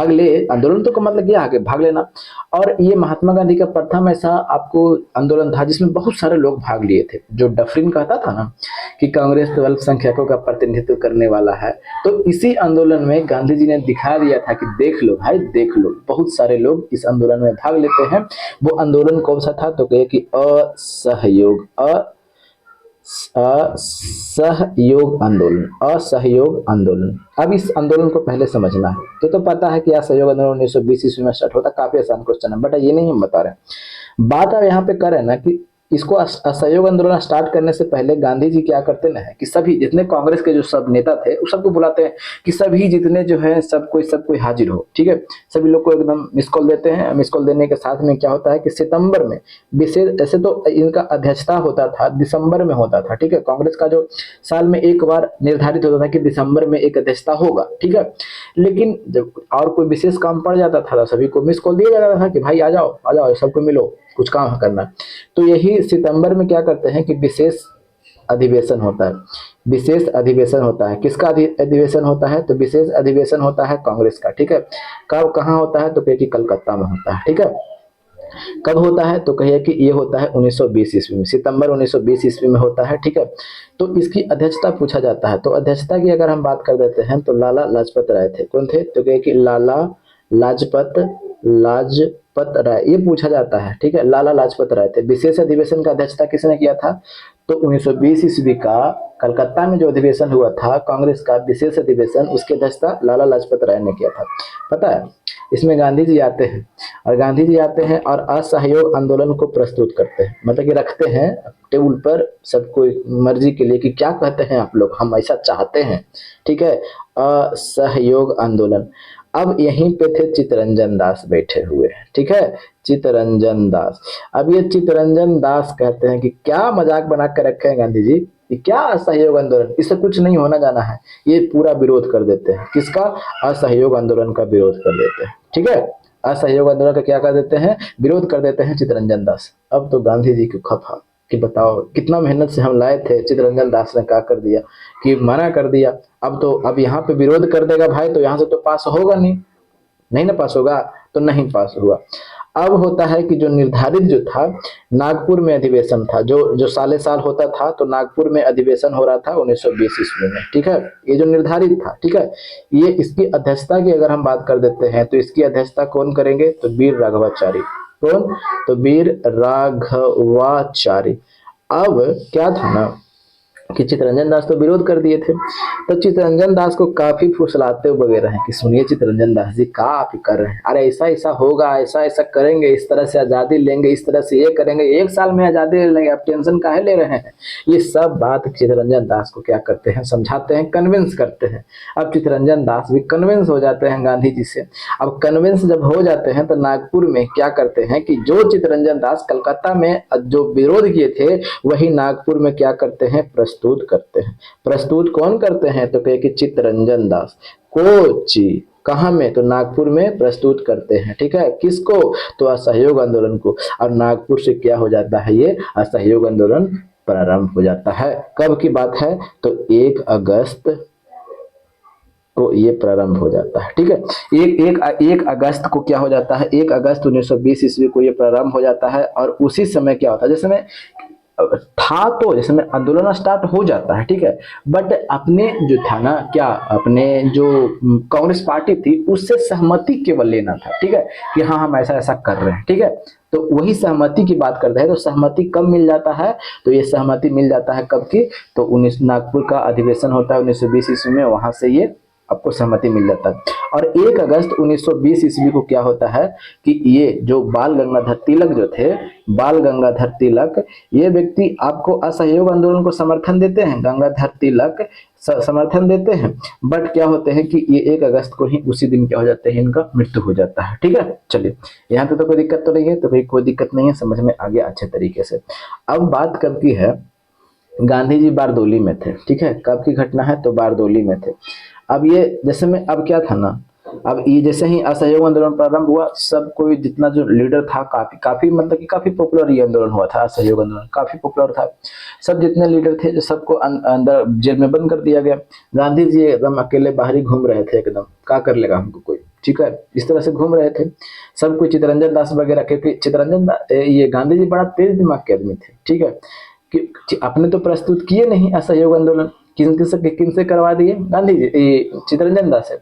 ले। आंदोलन तो का मतलब क्या है, भाग लेना। और ये महात्मा गांधी का प्रथम ऐसा आपको आंदोलन था जिसमें बहुत सारे लोग भाग लिए थे। जो डफरिन कहता था ना कि कांग्रेस तो अल्पसंख्यकों का प्रतिनिधित्व करने वाला है, तो इसी आंदोलन में गांधी जी ने दिखा दिया था कि देख लो भाई, देख लो, बहुत सारे लोग इस आंदोलन में भाग लेते हैं। वो आंदोलन कौन सा था, तो कहे कि असहयोग आंदोलन, असहयोग आंदोलन। अब इस आंदोलन को पहले समझना है। तो पता है कि असहयोग आंदोलन 1920 ईस्वी में स्टार्ट होता। काफी आसान क्वेश्चन है, बट ये नहीं हम बता रहे। बात अब यहाँ पे कर रहे हैं ना कि इसको असहयोग आंदोलन स्टार्ट करने से पहले गांधी जी क्या करते ना है कि सभी जितने कांग्रेस के जो सब नेता थे उस सबको बुलाते हैं कि सभी जितने जो है सब कोई हाजिर हो, ठीक है। सभी लोग को एकदम मिस कॉल देते हैं। मिस कॉल देने के साथ में क्या होता है कि सितंबर में विशेष, ऐसे तो इनका अध्यक्षता होता था, दिसंबर में होता था, ठीक है। कांग्रेस का जो साल में एक बार निर्धारित होता था कि दिसंबर में एक अध्यक्षता होगा, ठीक है। लेकिन जब और कोई विशेष काम पड़ जाता था तो सभी को मिस कॉल दिया जाता था कि भाई आ जाओ सबको मिलो, कुछ काम करना। तो यही सितंबर में क्या करते हैं कि विशेष अधिवेशन होता है। विशेष अधिवेशन होता है, किसका अधिवेशन होता है, तो विशेष अधिवेशन होता है कांग्रेस का, ठीक है। कब कहाँ होता है, तो कहिए कि कलकत्ता में होता है, ठीक है। कब होता है, तो कहिए कि ये होता है 1920 ईस्वी में, सितंबर 1920 ईस्वी में होता है, ठीक है। तो इसकी अध्यक्षता पूछा जाता है। तो अध्यक्षता की अगर हम बात कर देते हैं तो लाला लाजपत राय थे। कौन थे, तो कहिए कि लाला लाजपत राय, ये पूछा जाता है, ठीक है। लाला लाजपत राय थे। विशेष अधिवेशन का अध्यक्षता किसने किया था, तो 1920 ईस्वी का कलकत्ता में जो अधिवेशन हुआ था कांग्रेस का विशेष अधिवेशन, उसकी अध्यक्षता लाला लाजपत राय ने किया था। पता है, इसमें गांधी जी आते हैं और गांधी जी आते हैं और असहयोग आंदोलन को प्रस्तुत करते हैं, मतलब कि रखते हैं टेबल पर सबको मर्जी के लिए कि क्या कहते हैं आप लोग, हम ऐसा चाहते हैं, ठीक है। असहयोग आंदोलन। अब यहीं पे थे चित्तरंजन दास बैठे हुए, ठीक है। चित्तरंजन दास। अब ये चित्तरंजन दास कहते हैं कि क्या मजाक बना के रखे हैं गांधी जी, ये क्या असहयोग आंदोलन, इससे कुछ नहीं होना जाना है। ये पूरा विरोध कर देते हैं, किसका, असहयोग आंदोलन का विरोध कर देते हैं, ठीक है। असहयोग आंदोलन का क्या कर देते हैं, विरोध कर देते हैं चित्तरंजन दास। अब तो गांधी जी को खफा कि बताओ कितना मेहनत से हम लाए थे, चित्तरंजन दास ने क्या कर दिया कि मना कर दिया। अब यहाँ पे विरोध कर देगा भाई तो यहाँ से तो पास होगा नहीं ना पास होगा, तो नहीं पास हुआ। अब होता है कि जो निर्धारित जो था नागपुर में अधिवेशन था, जो साले साल होता था, तो नागपुर में अधिवेशन हो रहा था 1920 ईस्वी में, ठीक है। ये जो निर्धारित था, ठीक है। ये इसकी अध्यक्षता की अगर हम बात कर देते हैं तो इसकी अध्यक्षता कौन करेंगे, तो वीर राघवाचारी। कौन, तो वीर राघवाचारी। अब क्या था ना कि चित्तरंजन दास तो विरोध कर दिए थे, तो चित्तरंजन दास को काफी फुसलाते वगैरह हैं कि सुनिए चित्तरंजन दास जी, क्या आप ही कर रहे हैं, अरे ऐसा ऐसा होगा, ऐसा ऐसा करेंगे, इस तरह से आजादी लेंगे, इस तरह से ये करेंगे, 1 साल में आजादी ले लेंगे, आप टेंशन काहे ले रहे हैं। ये सब बात चित्तरंजन दास को क्या करते हैं, समझाते हैं, कन्विंस करते हैं। अब चित्तरंजन दास भी कन्विंस हो जाते हैं गांधी जी से। अब कन्विंस जब हो जाते हैं तो नागपुर में क्या करते हैं कि जो चित्तरंजन दास कलकत्ता में जो विरोध किए थे वही नागपुर में क्या करते हैं, प्रस्तुत करते हैं। प्रस्तुत कौन करते हैं, तो कहे कि चित्तरंजन दास। कोची, कहाँ में, तो नागपुर में प्रस्तुत करते हैं, ठीक है। किसको, तो असहयोग आंदोलन को। और नागपुर से क्या हो जाता है, ये असहयोग आंदोलन प्रारंभ हो जाता है। कब की बात है, तो 1 अगस्त को ये प्रारंभ हो जाता है, ठीक है। एक अगस्त को क्या हो जाता है, 1 अगस्त 1920 ईस्वी को ये प्रारंभ हो जाता है। और उसी समय क्या होता है, जैसे में था तो जैसे में आंदोलन स्टार्ट हो जाता है, ठीक है। बट अपने जो था ना, क्या अपने जो कांग्रेस पार्टी थी उससे सहमति केवल लेना था, ठीक है, कि हाँ हम ऐसा ऐसा कर रहे हैं, ठीक है। तो वही सहमति की बात करते हैं। तो सहमति कब मिल जाता है, तो ये सहमति मिल जाता है कब की, तो नागपुर का अधिवेशन होता है 1920 ईस्वी में, वहां से ये आपको सहमति मिल जाता है। और 1 अगस्त 1920 ईस्वी को क्या होता है कि ये जो बाल गंगाधर तिलक जो थे, बाल गंगाधर तिलक, ये व्यक्ति आपको असहयोग आंदोलन को समर्थन देते हैं, गंगाधर तिलक समर्थन देते हैं, बट क्या होते हैं कि ये 1 अगस्त को ही उसी दिन क्या हो जाते हैं, इनका मृत्यु हो जाता है। ठीक है, चलिए यहाँ पे तो कोई दिक्कत तो नहीं है, तो भाई कोई दिक्कत नहीं है, समझ में आ गया अच्छे तरीके से। अब बात कब की है, गांधी जी बारदोली में थे। ठीक है, कब की घटना है, तो बारदोली में थे। अब ये जैसे में अब क्या था ना, अब ये जैसे ही असहयोग आंदोलन प्रारंभ हुआ, सब कोई जितना जो लीडर था, काफी मतलब कि काफी पॉपुलर ये आंदोलन हुआ था, असहयोग आंदोलन काफी पॉपुलर था। सब जितने लीडर थे जो सबको अंदर जेल में बंद कर दिया गया। गांधी जी एकदम अकेले बाहर ही घूम रहे थे, एकदम क्या कर लेगा हमको कोई। ठीक है, इस तरह से घूम रहे थे सब कोई, चित्तरंजन दास वगैरह, क्योंकि चित्तरंजन दास ये गांधी जी बड़ा तेज दिमाग के आदमी थे। ठीक है, कि अपने तो प्रस्तुत किए नहीं असहयोग आंदोलन, किन से करवा दिए, गांधी जी, चित्तरंजन दास से।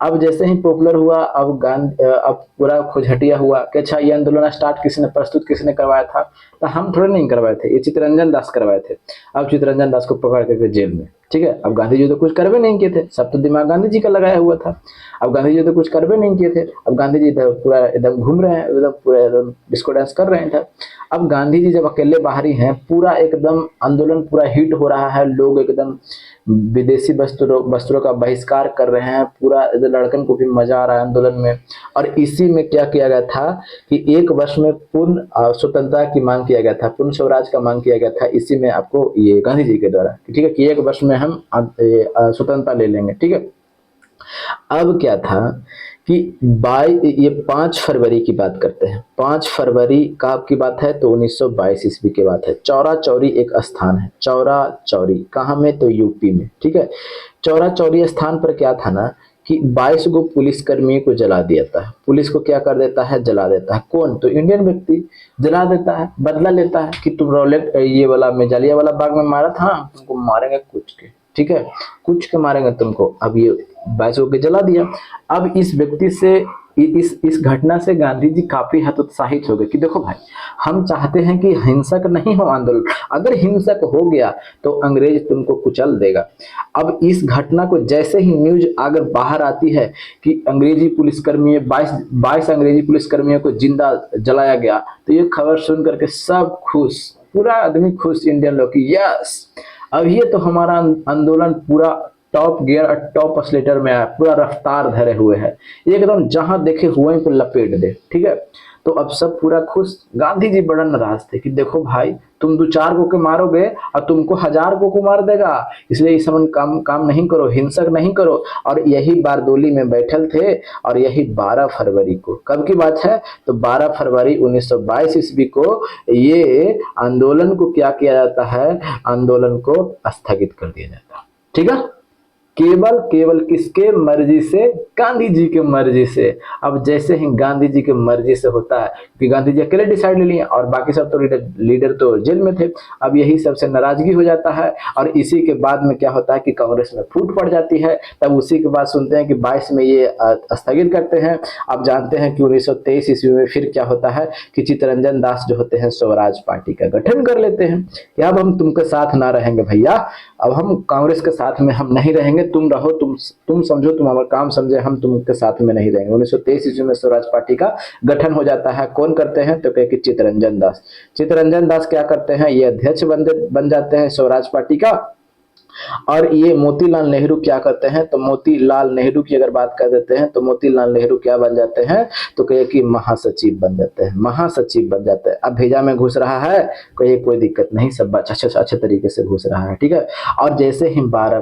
अब जैसे ही पॉपुलर हुआ, अब पूरा खोजहटिया हुआ कि अच्छा ये आंदोलन स्टार्ट किसने करवाया था, तो हम थोड़े नहीं करवाए थे, ये चित्तरंजन दास करवाए थे। अब चित्तरंजन दास को पकड़ करके जेल में। ठीक है, अब गांधी जी तो कुछ करवे नहीं किए थे, सब तो दिमाग गांधी जी का लगाया हुआ था। अब गांधी जी तो कुछ करवे नहीं किए थे, अब गांधी जी पूरा एकदम घूम रहे हैं, एकदम पूरा एकदम डिस्को डांस कर रहे थे। अब गांधी जी जब अकेले बाहरी हैं, पूरा एकदम आंदोलन पूरा हिट हो रहा है, लोग एकदम विदेशी वस्त्रों का बहिष्कार कर रहे हैं, पूरा लड़कन को भी मजा आ रहा है आंदोलन में। और इसी में क्या किया गया था कि 1 वर्ष में पूर्ण स्वतंत्रता की मांग किया गया था, पूर्ण स्वराज का मांग किया गया था, इसी में आपको ये गांधी जी के द्वारा। ठीक है, कि 1 वर्ष में हम स्वतंत्रता ले लेंगे। ठीक है, अब क्या था कि ये 5 फरवरी की बात करते हैं। 5 फरवरी का की बात है, तो 1922 ईस्वी की बात है। चौरा चौरी एक स्थान है, चौरा चौरी कहाँ में, तो यूपी में। ठीक है, चौरा चौरी स्थान पर क्या था ना कि 22 गो पुलिस कर्मियों को जला दिया था। पुलिस को क्या कर देता है, जला देता है। कौन, तो इंडियन व्यक्ति जला देता है, बदला लेता है कि तुम रॉलेट ये वाला में जालियांवाला बाग में मारा था, तुमको मारेंगे कुछ के। ठीक है, कुछ के मारेंगे तुमको। अब ये 22 के जला दिया। अब इस व्यक्ति से इस घटना से गांधी जी काफी हतोत्साहित हो गए कि देखो भाई, हम चाहते हैं कि हिंसक नहीं हो आंदोलन, अगर हिंसक हो गया तो अंग्रेज तुमको कुचल देगा। अब इस घटना को जैसे ही न्यूज अगर बाहर आती है कि अंग्रेजी पुलिसकर्मी 22 अंग्रेजी पुलिसकर्मियों को जिंदा जलाया गया, तो ये खबर सुन करके सब खुश, पूरा आदमी खुश, इंडियन लोग की यस, अब ये तो हमारा आंदोलन पूरा टॉप गियर और टॉप स्लेटर में आया, पूरा रफ्तार धरे हुए है, एकदम जहां देखे हुए को लपेट दे। ठीक है, तो अब सब पूरा खुश। गांधी जी बड़ा नाराज थे कि देखो भाई, तुम 2-4 को के मारोगे और तुमको 1000 को मार देगा, इसलिए इस समय काम नहीं करो, हिंसक नहीं करो। और यही बारदोली में बैठल थे, और यही 12 फरवरी को, कब की बात है, तो 12 फरवरी 1922 ईस्वी को ये आंदोलन को क्या किया जाता है, आंदोलन को स्थगित कर दिया जाता है। ठीक है, केवल किसके मर्जी से, गांधी जी के मर्जी से। अब जैसे ही गांधी जी के मर्जी से होता है कि गांधी जी अकेले डिसाइड ले लिए और बाकी सब तो लीडर तो जेल में थे, अब यही सबसे नाराजगी हो जाता है। और इसी के बाद में क्या होता है कि कांग्रेस में फूट पड़ जाती है। तब उसी के बाद सुनते हैं कि 22 में ये स्थगित करते हैं। अब जानते हैं कि 1923 ईस्वी में फिर क्या होता है कि चित्तरंजन दास जो होते हैं स्वराज पार्टी का गठन कर लेते हैं कि अब हम तुमके साथ ना रहेंगे भैया, अब हम कांग्रेस के साथ में हम नहीं रहेंगे, तुम रहो, तुम समझो, तुम हमारा काम समझे, हम तुमके साथ में नहीं रहेंगे। 1923 ईस्वी में स्वराज पार्टी का गठन हो जाता है। कौन करते हैं, तो कहे कि चित्तरंजन दास क्या करते हैं, ये अध्यक्ष बन जाते हैं स्वराज पार्टी का। और ये मोतीलाल नेहरू क्या करते हैं, तो मोतीलाल नेहरू की अगर बात कर देते हैं तो मोतीलाल नेहरू क्या बन जाते हैं, तो कहे कि महासचिव बन जाते हैं, महासचिव बन जाते हैं। अब भेजा में घुस रहा है, कहे कोई दिक्कत नहीं, सब अच्छे तरीके से घुस रहा है। ठीक है, और जैसे ही 12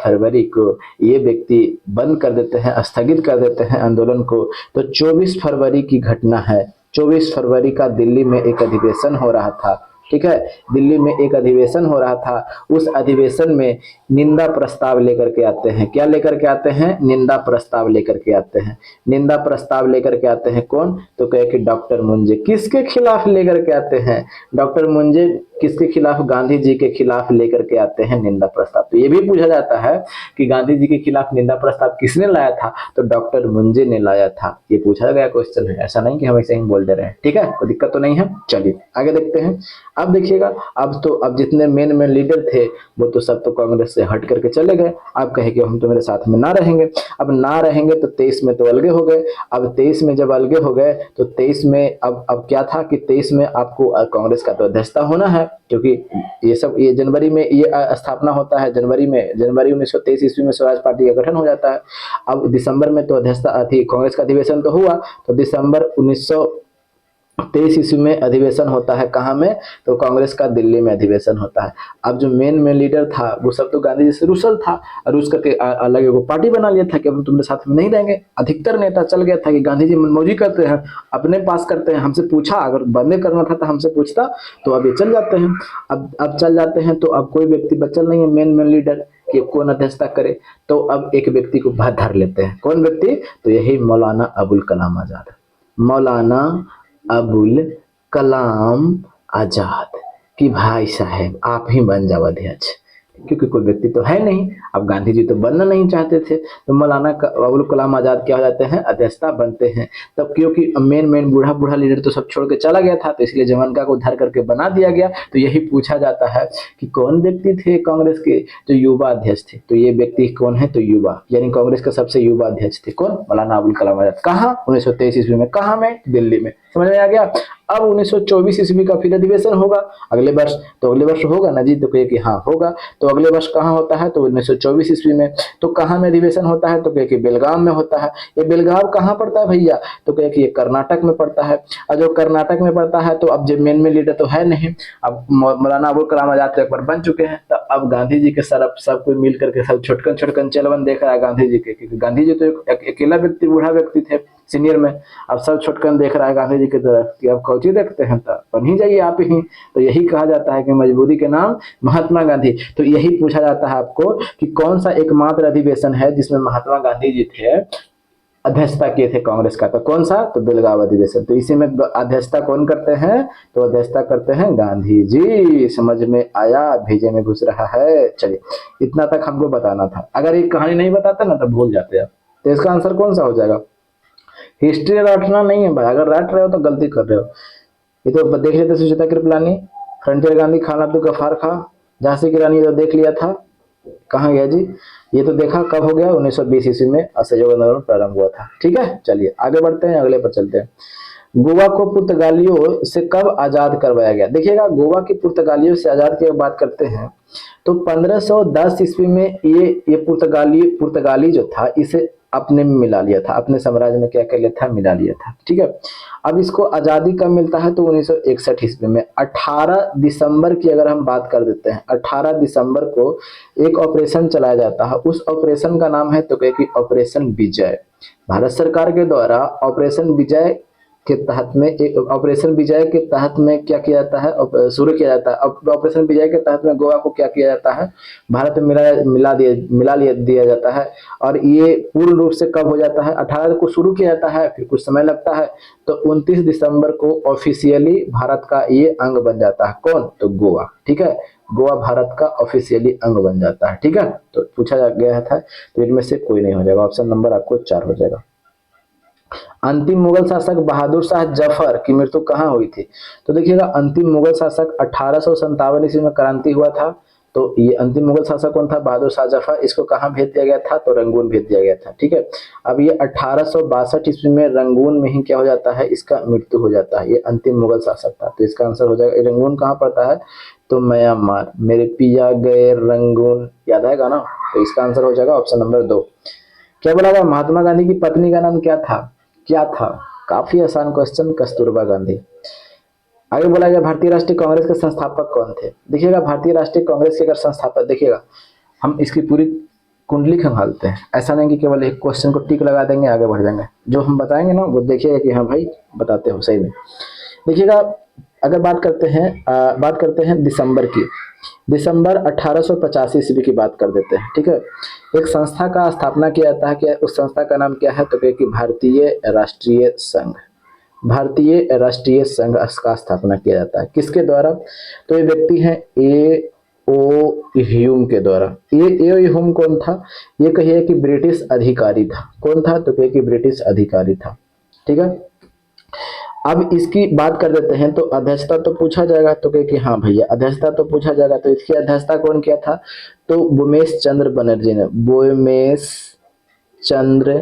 फरवरी को ये व्यक्ति बंद कर देते हैं, स्थगित कर देते हैं आंदोलन को, तो 24 फरवरी की घटना है। 24 फरवरी का दिल्ली में एक अधिवेशन हो रहा था। ठीक है, दिल्ली में एक अधिवेशन हो रहा था। उस अधिवेशन में निंदा प्रस्ताव लेकर के आते हैं। क्या लेकर के आते हैं, निंदा प्रस्ताव लेकर के आते हैं। निंदा प्रस्ताव लेकर के आते हैं कौन, तो कहे कि डॉक्टर मुंजे। किसके खिलाफ लेकर के आते हैं, डॉक्टर मुंजे किसके खिलाफ, गांधी जी के खिलाफ लेकर के आते हैं निंदा प्रस्ताव। तो ये भी पूछा जाता है कि गांधी जी के खिलाफ निंदा प्रस्ताव किसने लाया था, तो डॉक्टर मुंजे ने लाया था। ये पूछा गया क्वेश्चन है, ऐसा नहीं कि हम ऐसे ही बोल दे रहे हैं। ठीक है, कोई दिक्कत तो नहीं है। चलिए आगे देखते हैं। अब देखिएगा, अब जितने मेन लीडर थे वो तो सब तो कांग्रेस से हट करके चले गए। अब कहे कि हम तो मेरे साथ में ना रहेंगे। अब ना रहेंगे तो 23 में तो अलगे हो गए। अब 23 में जब अलगे हो गए तो 23 में अब क्या था कि 23 में आपको कांग्रेस का तो अध्यक्षता होना है, क्योंकि ये जनवरी में ये स्थापना होता है। जनवरी 1923 ईस्वी में स्वराज पार्टी का गठन हो जाता है। अब दिसंबर में तो अध्यक्षता थी, कांग्रेस का अधिवेशन तो हुआ, तो दिसंबर 1923 ईस्वी में अधिवेशन होता है कहाँ में, तो कांग्रेस का दिल्ली में अधिवेशन होता है। अब जो मेन लीडर था वो सब तो गांधी जी से रुसल था और रुस करके अलग एगो पार्टी बना लिया था कि हम तुम्हारे साथ में नहीं रहेंगे। अधिकतर नेता चल गया था कि गांधी जी मनमौजी करते हैं, अपने पास करते हैं, हमसे पूछा, अगर बंदे करना था तो हमसे पूछता, तो अब ये चल जाते हैं। अब चल जाते हैं तो अब कोई व्यक्ति बचल नहीं है मेन लीडर कि कौन अध्यक्षता करे, तो अब एक व्यक्ति को बात धर लेते हैं। कौन व्यक्ति? तो यही मौलाना अबुल कलाम आजाद। मौलाना अबुल कलाम आजाद कि भाई साहब आप ही बन जाओ अध्यक्ष, क्योंकि कोई व्यक्ति तो है नहीं। अब गांधी जी तो बनना नहीं चाहते थे, तो मौलाना अबुल कलाम आजाद क्या हो जाते हैं, अध्यक्षता बनते हैं। तब क्योंकि मेन बूढ़ा लीडर तो सब छोड़ के चला गया था, तो इसलिए जवानका को धर करके बना दिया गया। तो यही पूछा जाता है कि कौन व्यक्ति थे कांग्रेस के जो युवा अध्यक्ष थे, तो ये व्यक्ति कौन है, तो युवा, यानी कांग्रेस के सबसे युवा अध्यक्ष थे कौन, मौलाना अबुल कलाम आजाद। कहाँ? 1923 ईस्वी में। कहाँ में? दिल्ली में। समझ में आ गया। अब 1924 ईस्वी का फिर अधिवेशन होगा अगले वर्ष, तो अगले वर्ष होगा ना जी, तो कहे कि हाँ होगा। तो अगले वर्ष कहाँ होता है, तो 1924 ईस्वी में। तो कहाँ में अधिवेशन होता है, तो कहे कि बेलगाम में होता है। ये बेलगाम कहाँ पड़ता है भैया, तो कहे कि ये कर्नाटक में पड़ता है। और जो कर्नाटक में पड़ता है तो अब जो मेन लीडर तो है नहीं, अब मौलाना अबुल कलाम आजाद तो एक बार बन चुके हैं। तो अब गांधी जी के सब कोई मिल करके सब छोटकन चलवन देख रहा है गांधी जी के, क्योंकि गांधी जी तो एक अकेला व्यक्ति, बूढ़ा व्यक्ति थे सीनियर में। अब सब छोटकन देख रहा है गांधी जी की तरफ कि अब कौची देखते हैं, तो बन ही जाइए आप ही। तो यही कहा जाता है कि मजबूरी के नाम महात्मा गांधी। तो यही पूछा जाता है आपको कि कौन सा एकमात्र अधिवेशन है जिसमें महात्मा गांधी जी थे अध्यक्षता किए थे कांग्रेस का, तो कौन सा, तो बेलगाम अधिवेशन। तो इसी में अध्यक्षता कौन करते हैं, तो अध्यक्षता करते हैं गांधी जी। समझ में आया, भेजे में घुस रहा है। चलिए इतना तक हमको बताना था। अगर ये कहानी नहीं बताता ना तो भूल जाते आप। तो इसका आंसर कौन सा हो जाएगा? हिस्ट्री रटना नहीं है भाई, अगर रट रहे हो तो गलती कर रहे हो। ये तो देख लेते सुचेता कृपलानी, फ्रंटियर गांधी, खान अब्दुल गफ्फार खां, झांसी की रानी, ये तो देख लिया था। कहाँ गया जी? ये तो देखा कब हो गया, 1920 ईस्वी में असहयोग आंदोलन प्रारंभ हुआ था। ठीक है, चलिए आगे बढ़ते हैं, अगले पर चलते हैं। गोवा को पुर्तगालियों से कब आजाद करवाया गया? देखिएगा, गोवा की पुर्तगालियों से आजाद की बात करते हैं तो 1510 ईस्वी में ये पुर्तगाली जो था इसे अपने में मिला लिया था, अपने साम्राज्य में क्या कर लिया था, मिला लिया था। ठीक है, अब इसको आजादी कब मिलता है, तो 1961 ईस्वी में 18 दिसंबर की अगर हम बात कर देते हैं, 18 दिसंबर को एक ऑपरेशन चलाया जाता है। उस ऑपरेशन का नाम है तो कहे कि ऑपरेशन विजय। भारत सरकार के द्वारा ऑपरेशन विजय के तहत में, एक ऑपरेशन विजय के तहत में क्या किया जाता है, शुरू किया जाता है। ऑपरेशन विजय के तहत में गोवा को क्या किया जाता है, भारत में मिला दिया जाता है। और ये पूर्ण रूप से कब हो जाता है, 18 को शुरू किया जाता है, फिर कुछ समय लगता है, तो 29 दिसंबर को ऑफिशियली भारत का ये अंग बन जाता है। कौन? तो गोवा। ठीक है, गोवा भारत का ऑफिशियली अंग बन जाता है। ठीक है, तो पूछा गया था, तो इनमें से कोई नहीं हो जाएगा, ऑप्शन नंबर आपको 4 हो जाएगा। अंतिम मुगल शासक बहादुर शाह जफर की मृत्यु कहाँ हुई थी? तो देखिएगा, अंतिम मुगल शासक 1857 ईस्वी में क्रांति हुआ था। तो ये अंतिम मुगल शासक कौन था? बहादुर शाह जफर। इसको कहाँ भेज दिया गया था? तो रंगून भेज दिया गया था। ठीक है, अब ये 1862 ईस्वी में रंगून में ही क्या हो जाता है, इसका मृत्यु हो जाता है। ये अंतिम मुगल शासक था, तो इसका आंसर हो जाएगा। रंगून कहाँ पड़ता है? तो म्यांमार। मेरे पिया गए रंगून, याद आएगा ना, तो इसका आंसर हो जाएगा ऑप्शन नंबर 2। क्या बोला गया? महात्मा गांधी की पत्नी का नाम क्या था? क्या था? काफी आसान क्वेश्चन, कस्तूरबा गांधी। आगे बोला गया भारतीय राष्ट्रीय कांग्रेस के संस्थापक कौन थे? देखिएगा, भारतीय राष्ट्रीय कांग्रेस के अगर संस्थापक, देखिएगा हम इसकी पूरी कुंडली खंगालते हैं, ऐसा नहीं कि केवल एक क्वेश्चन को टिक लगा देंगे आगे बढ़ जाएंगे। जो हम बताएंगे ना वो देखिएगा कि हाँ भाई बताते हो सही में। देखिएगा, अगर बात करते हैं दिसंबर की, दिसंबर 1885 ईस्वी की बात कर देते हैं। ठीक है, एक संस्था का स्थापना किया जाता है, कि उस संस्था का नाम क्या है, तो कि भारतीय राष्ट्रीय संघ। भारतीय राष्ट्रीय संघ का स्थापना किया जाता है किसके द्वारा? तो ये व्यक्ति हैं ए ओ ह्यूम के द्वारा। ये ह्यूम कौन था? ये कहिए कि ब्रिटिश अधिकारी था। कौन था? तो कहिए कि ब्रिटिश अधिकारी था। ठीक है, अब इसकी बात कर देते हैं तो अध्यक्षता तो पूछा जाएगा, तो कहे कि हाँ भैया अध्यक्षता तो पूछा जाएगा, तो इसकी अध्यक्षता कौन किया था, तो भूमेश चंद्र बनर्जी ने, भूमेश चंद्र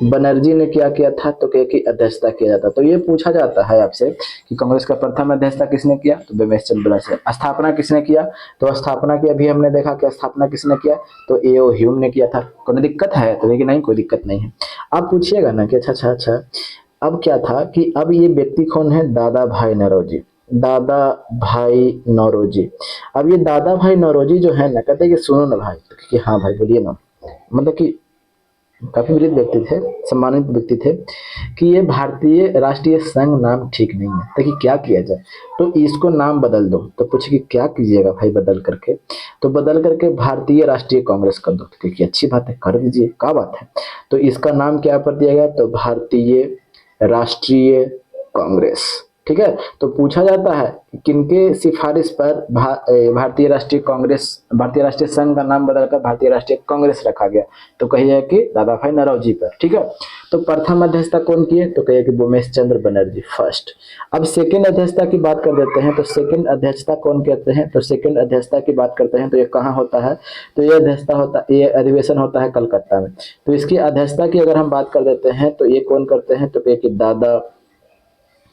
बनर्जी ने क्या किया था, तो कहे कि अध्यक्षता किया जाता। तो ये पूछा जाता है आपसे कि कांग्रेस का प्रथम अध्यक्षता किसने किया, तो भूमेश चंद्र बनर्जी। स्थापना किसने किया, तो स्थापना की अभी हमने देखा कि स्थापना किसने किया, तो एओ ह्यूम ने किया था। कोई दिक्कत है, तो देखिए नहीं कोई दिक्कत नहीं है। आप पूछिएगा ना कि अच्छा अच्छा अच्छा, अब क्या था कि अब ये व्यक्ति कौन है, दादा भाई नौरोजी, दादा भाई नौरोजी। अब ये दादा भाई नौरोजी जो है ना, कहते हैं कि सुनो ना भाई, तो कि हाँ भाई बोलिए ना, मतलब कि काफी वृद्ध व्यक्ति थे, सम्मानित व्यक्ति थे, कि ये भारतीय राष्ट्रीय संघ नाम ठीक नहीं है, तो कि क्या किया जाए, तो इसको नाम बदल दो। तो पूछे कि क्या कीजिएगा भाई बदल करके, तो बदल करके भारतीय राष्ट्रीय कांग्रेस कर दो, क्योंकि अच्छी बात है कर दीजिए, क्या बात है। तो इसका नाम क्या कर दिया गया, तो भारतीय राष्ट्रीय कांग्रेस। ठीक है, तो पूछा जाता है कि किनके सिफारिश पर भारतीय राष्ट्रीय कांग्रेस, भारतीय राष्ट्रीय संघ का नाम बदलकर भारतीय राष्ट्रीय कांग्रेस रखा गया, तो कहिए कि दादा भाई नौरोजी पर। ठीक है, तो प्रथम अध्यक्षता कौन किए, तो कहिए कि भूमेश चंद्र बनर्जी फर्स्ट। अब सेकंड अध्यक्षता की बात कर देते हैं, तो सेकंड अध्यक्षता कौन कहते हैं, तो सेकंड अध्यक्षता की बात करते हैं तो ये कहाँ होता है, तो ये अध्यक्षता होता, ये अधिवेशन होता है कलकत्ता में। तो इसकी अध्यक्षता की अगर हम बात कर देते हैं तो ये कौन करते हैं, तो कहिए कि दादा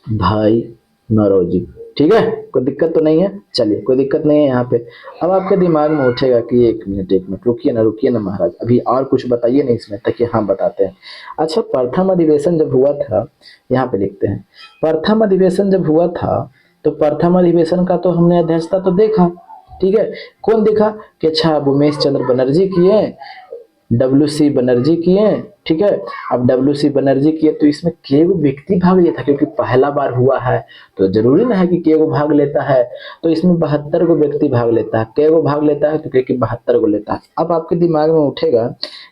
भाई नौरोजी। ठीक है, कोई दिक्कत तो नहीं है, चलिए कोई दिक्कत नहीं है यहाँ पे। अब आपके दिमाग में उठेगा कि एक मिनट रुकिए ना महाराज, अभी और कुछ बताइए नहीं इसमें, तक हाँ बताते हैं। अच्छा, प्रथम अधिवेशन जब हुआ था, यहाँ पे लिखते हैं, प्रथम अधिवेशन जब हुआ था, तो प्रथम अधिवेशन का तो हमने अध्यक्षता तो देखा। ठीक है, कौन देखा कि अच्छा भूमेश चंद्र बनर्जी किए, डब्ल्यू सी बनर्जी किए। ठीक है, अब डब्ल्यू सी बनर्जी किए तो इसमें केवल व्यक्ति भाग लिया था, क्योंकि पहला बार हुआ है तो जरूरी ना है कि केवल भाग लेता है, तो इसमें 72 को व्यक्ति भाग लेता है, केवल भाग लेता है तो क्योंकि 72 को लेता है। अब आपके दिमाग में उठेगा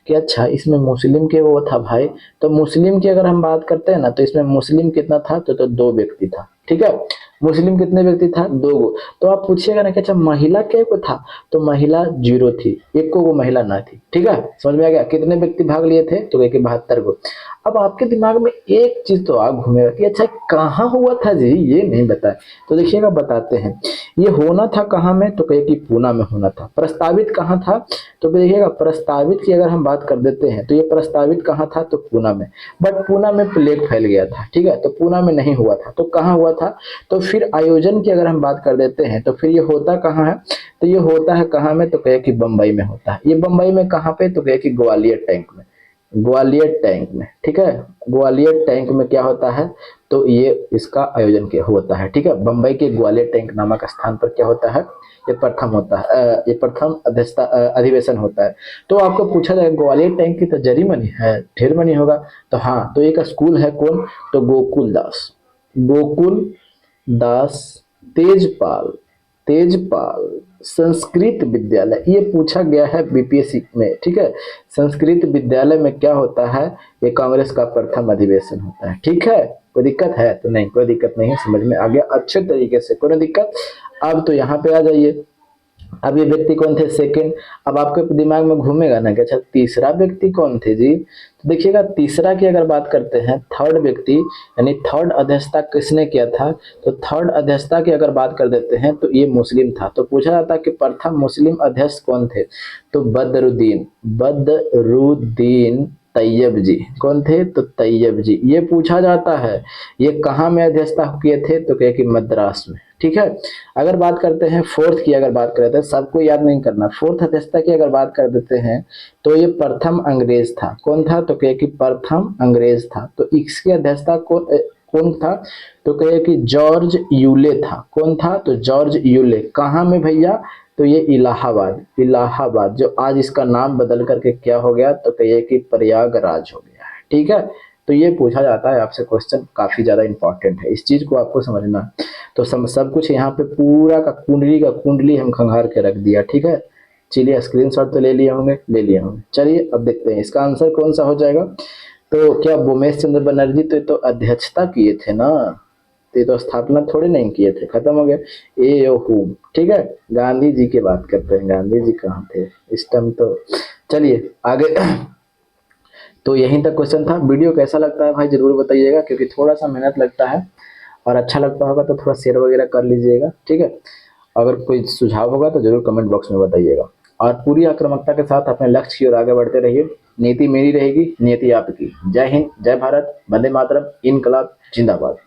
कि अच्छा इसमें मुस्लिम के वो था भाई, तो मुस्लिम की अगर हम बात करते हैं ना, तो इसमें मुस्लिम कितना था, तो 2 व्यक्ति था। ठीक है, मुस्लिम कितने व्यक्ति था, 2 गो। तो आप पूछिएगा ना कि अच्छा महिला क्या को था, तो महिला 0 थी, एक को वो महिला ना थी। ठीक है, समझ में आ गया, कितने व्यक्ति भाग लिए थे, तो कहे 72 को। अब आपके दिमाग में एक चीज तो आ घूमेगा कि अच्छा कहाँ हुआ था जी, ये नहीं बताया, तो देखिएगा बताते हैं। ये होना था कहाँ में, तो कहे कि पूना में होना था। प्रस्तावित कहाँ था, तो देखिएगा प्रस्तावित की अगर हम बात कर देते हैं तो ये प्रस्तावित कहाँ था, तो पूना में, बट पूना में प्लेग फैल गया था। ठीक है, तो पूना में नहीं हुआ था, तो कहाँ हुआ था, तो फिर आयोजन की अगर हम बात कर देते हैं तो फिर ये होता कहाँ है, तो ये होता है कहाँ में, तो कहे कि बम्बई में होता है। ये बम्बई में कहाँ पे, तो कहे कि ग्वालियर टैंक में, ग्वालियर टैंक में। ठीक है, ग्वालियर टैंक में क्या होता है, तो ये इसका आयोजन क्या होता है। ठीक है, बम्बई के ग्वालियर टैंक नामक स्थान पर क्या होता है, ये प्रथम होता है, ये प्रथम अध्यक्षता अधिवेशन होता है। तो आपको पूछा जाए ग्वालियर टैंक की तो जरी मनी है, ढेर मनी होगा, तो हाँ, तो एक स्कूल है कौन, तो गोकुल दास, गोकुल दास तेजपाल, तेजपाल संस्कृत विद्यालय, ये पूछा गया है बीपीएससी में। ठीक है, संस्कृत विद्यालय में क्या होता है, ये कांग्रेस का प्रथम अधिवेशन होता है। ठीक है, कोई दिक्कत है, तो नहीं कोई दिक्कत नहीं है, समझ में आ गया अच्छे तरीके से, कोई दिक्कत। अब तो यहाँ पे आ जाइए, अब ये व्यक्ति कौन थे, सेकंड। अब आपके दिमाग में घूमेगा ना कि अच्छा तीसरा व्यक्ति कौन थे जी, तो देखिएगा तीसरा की अगर बात करते हैं, थर्ड व्यक्ति यानी थर्ड अध्यक्षता किसने किया था, तो थर्ड अध्यक्षता की अगर बात कर देते हैं तो ये मुस्लिम था। तो पूछा जाता है कि प्रथम मुस्लिम अध्यक्ष कौन थे, तो बदरुद्दीन, बदरुद्दीन तैयब जी। कौन थे, तो तैयब जी, ये पूछा जाता है। ये कहाँ में अध्यक्षता किए थे, तो कहे कि मद्रास में। ठीक है, अगर बात करते हैं फोर्थ की, अगर बात करते हैं, सबको याद नहीं करना, फोर्थ अध्यक्षता की अगर बात कर देते हैं तो ये प्रथम अंग्रेज था। कौन था, तो कहे कि प्रथम अंग्रेज था। तो इसकी अध्यक्षता कौन था, तो कहे कि जॉर्ज यूले था। कौन था, तो जॉर्ज यूले। कहाँ में भैया, तो ये इलाहाबाद, इलाहाबाद जो आज इसका नाम बदल करके क्या हो गया, तो कहिए कि प्रयागराज हो गया है। ठीक है, तो ये पूछा जाता है आपसे क्वेश्चन, काफी ज्यादा इंपॉर्टेंट है, इस चीज को आपको समझना है। तो सब कुछ यहाँ पे पूरा का कुंडली हम खंगार के रख दिया। ठीक है, चलिए स्क्रीनशॉट तो ले लिए होंगे, ले लिए होंगे। चलिए अब देखते हैं इसका आंसर कौन सा हो जाएगा। तो क्या भूमेश चंद्र बनर्जी तो अध्यक्षता किए थे ना, तो ये तो स्थापना थोड़ी नहीं किए थे, खत्म हो गया। ए ओ हूम। ठीक है, गांधी जी की बात करते हैं, गांधी जी कहाँ थे इस टाइम, तो चलिए आगे। तो यहीं तक क्वेश्चन था। वीडियो कैसा लगता है भाई जरूर बताइएगा, क्योंकि थोड़ा सा मेहनत लगता है, और अच्छा लगता होगा तो थोड़ा शेयर वगैरह कर लीजिएगा, ठीक है। अगर कोई सुझाव होगा तो ज़रूर कमेंट बॉक्स में बताइएगा। और पूरी आक्रामकता के साथ अपने लक्ष्य की ओर आगे बढ़ते रहिए। नीति मेरी रहेगी, नियति आपकी। जय हिंद, जय भारत, वंदे मातरम, इनकलाब जिंदाबाद।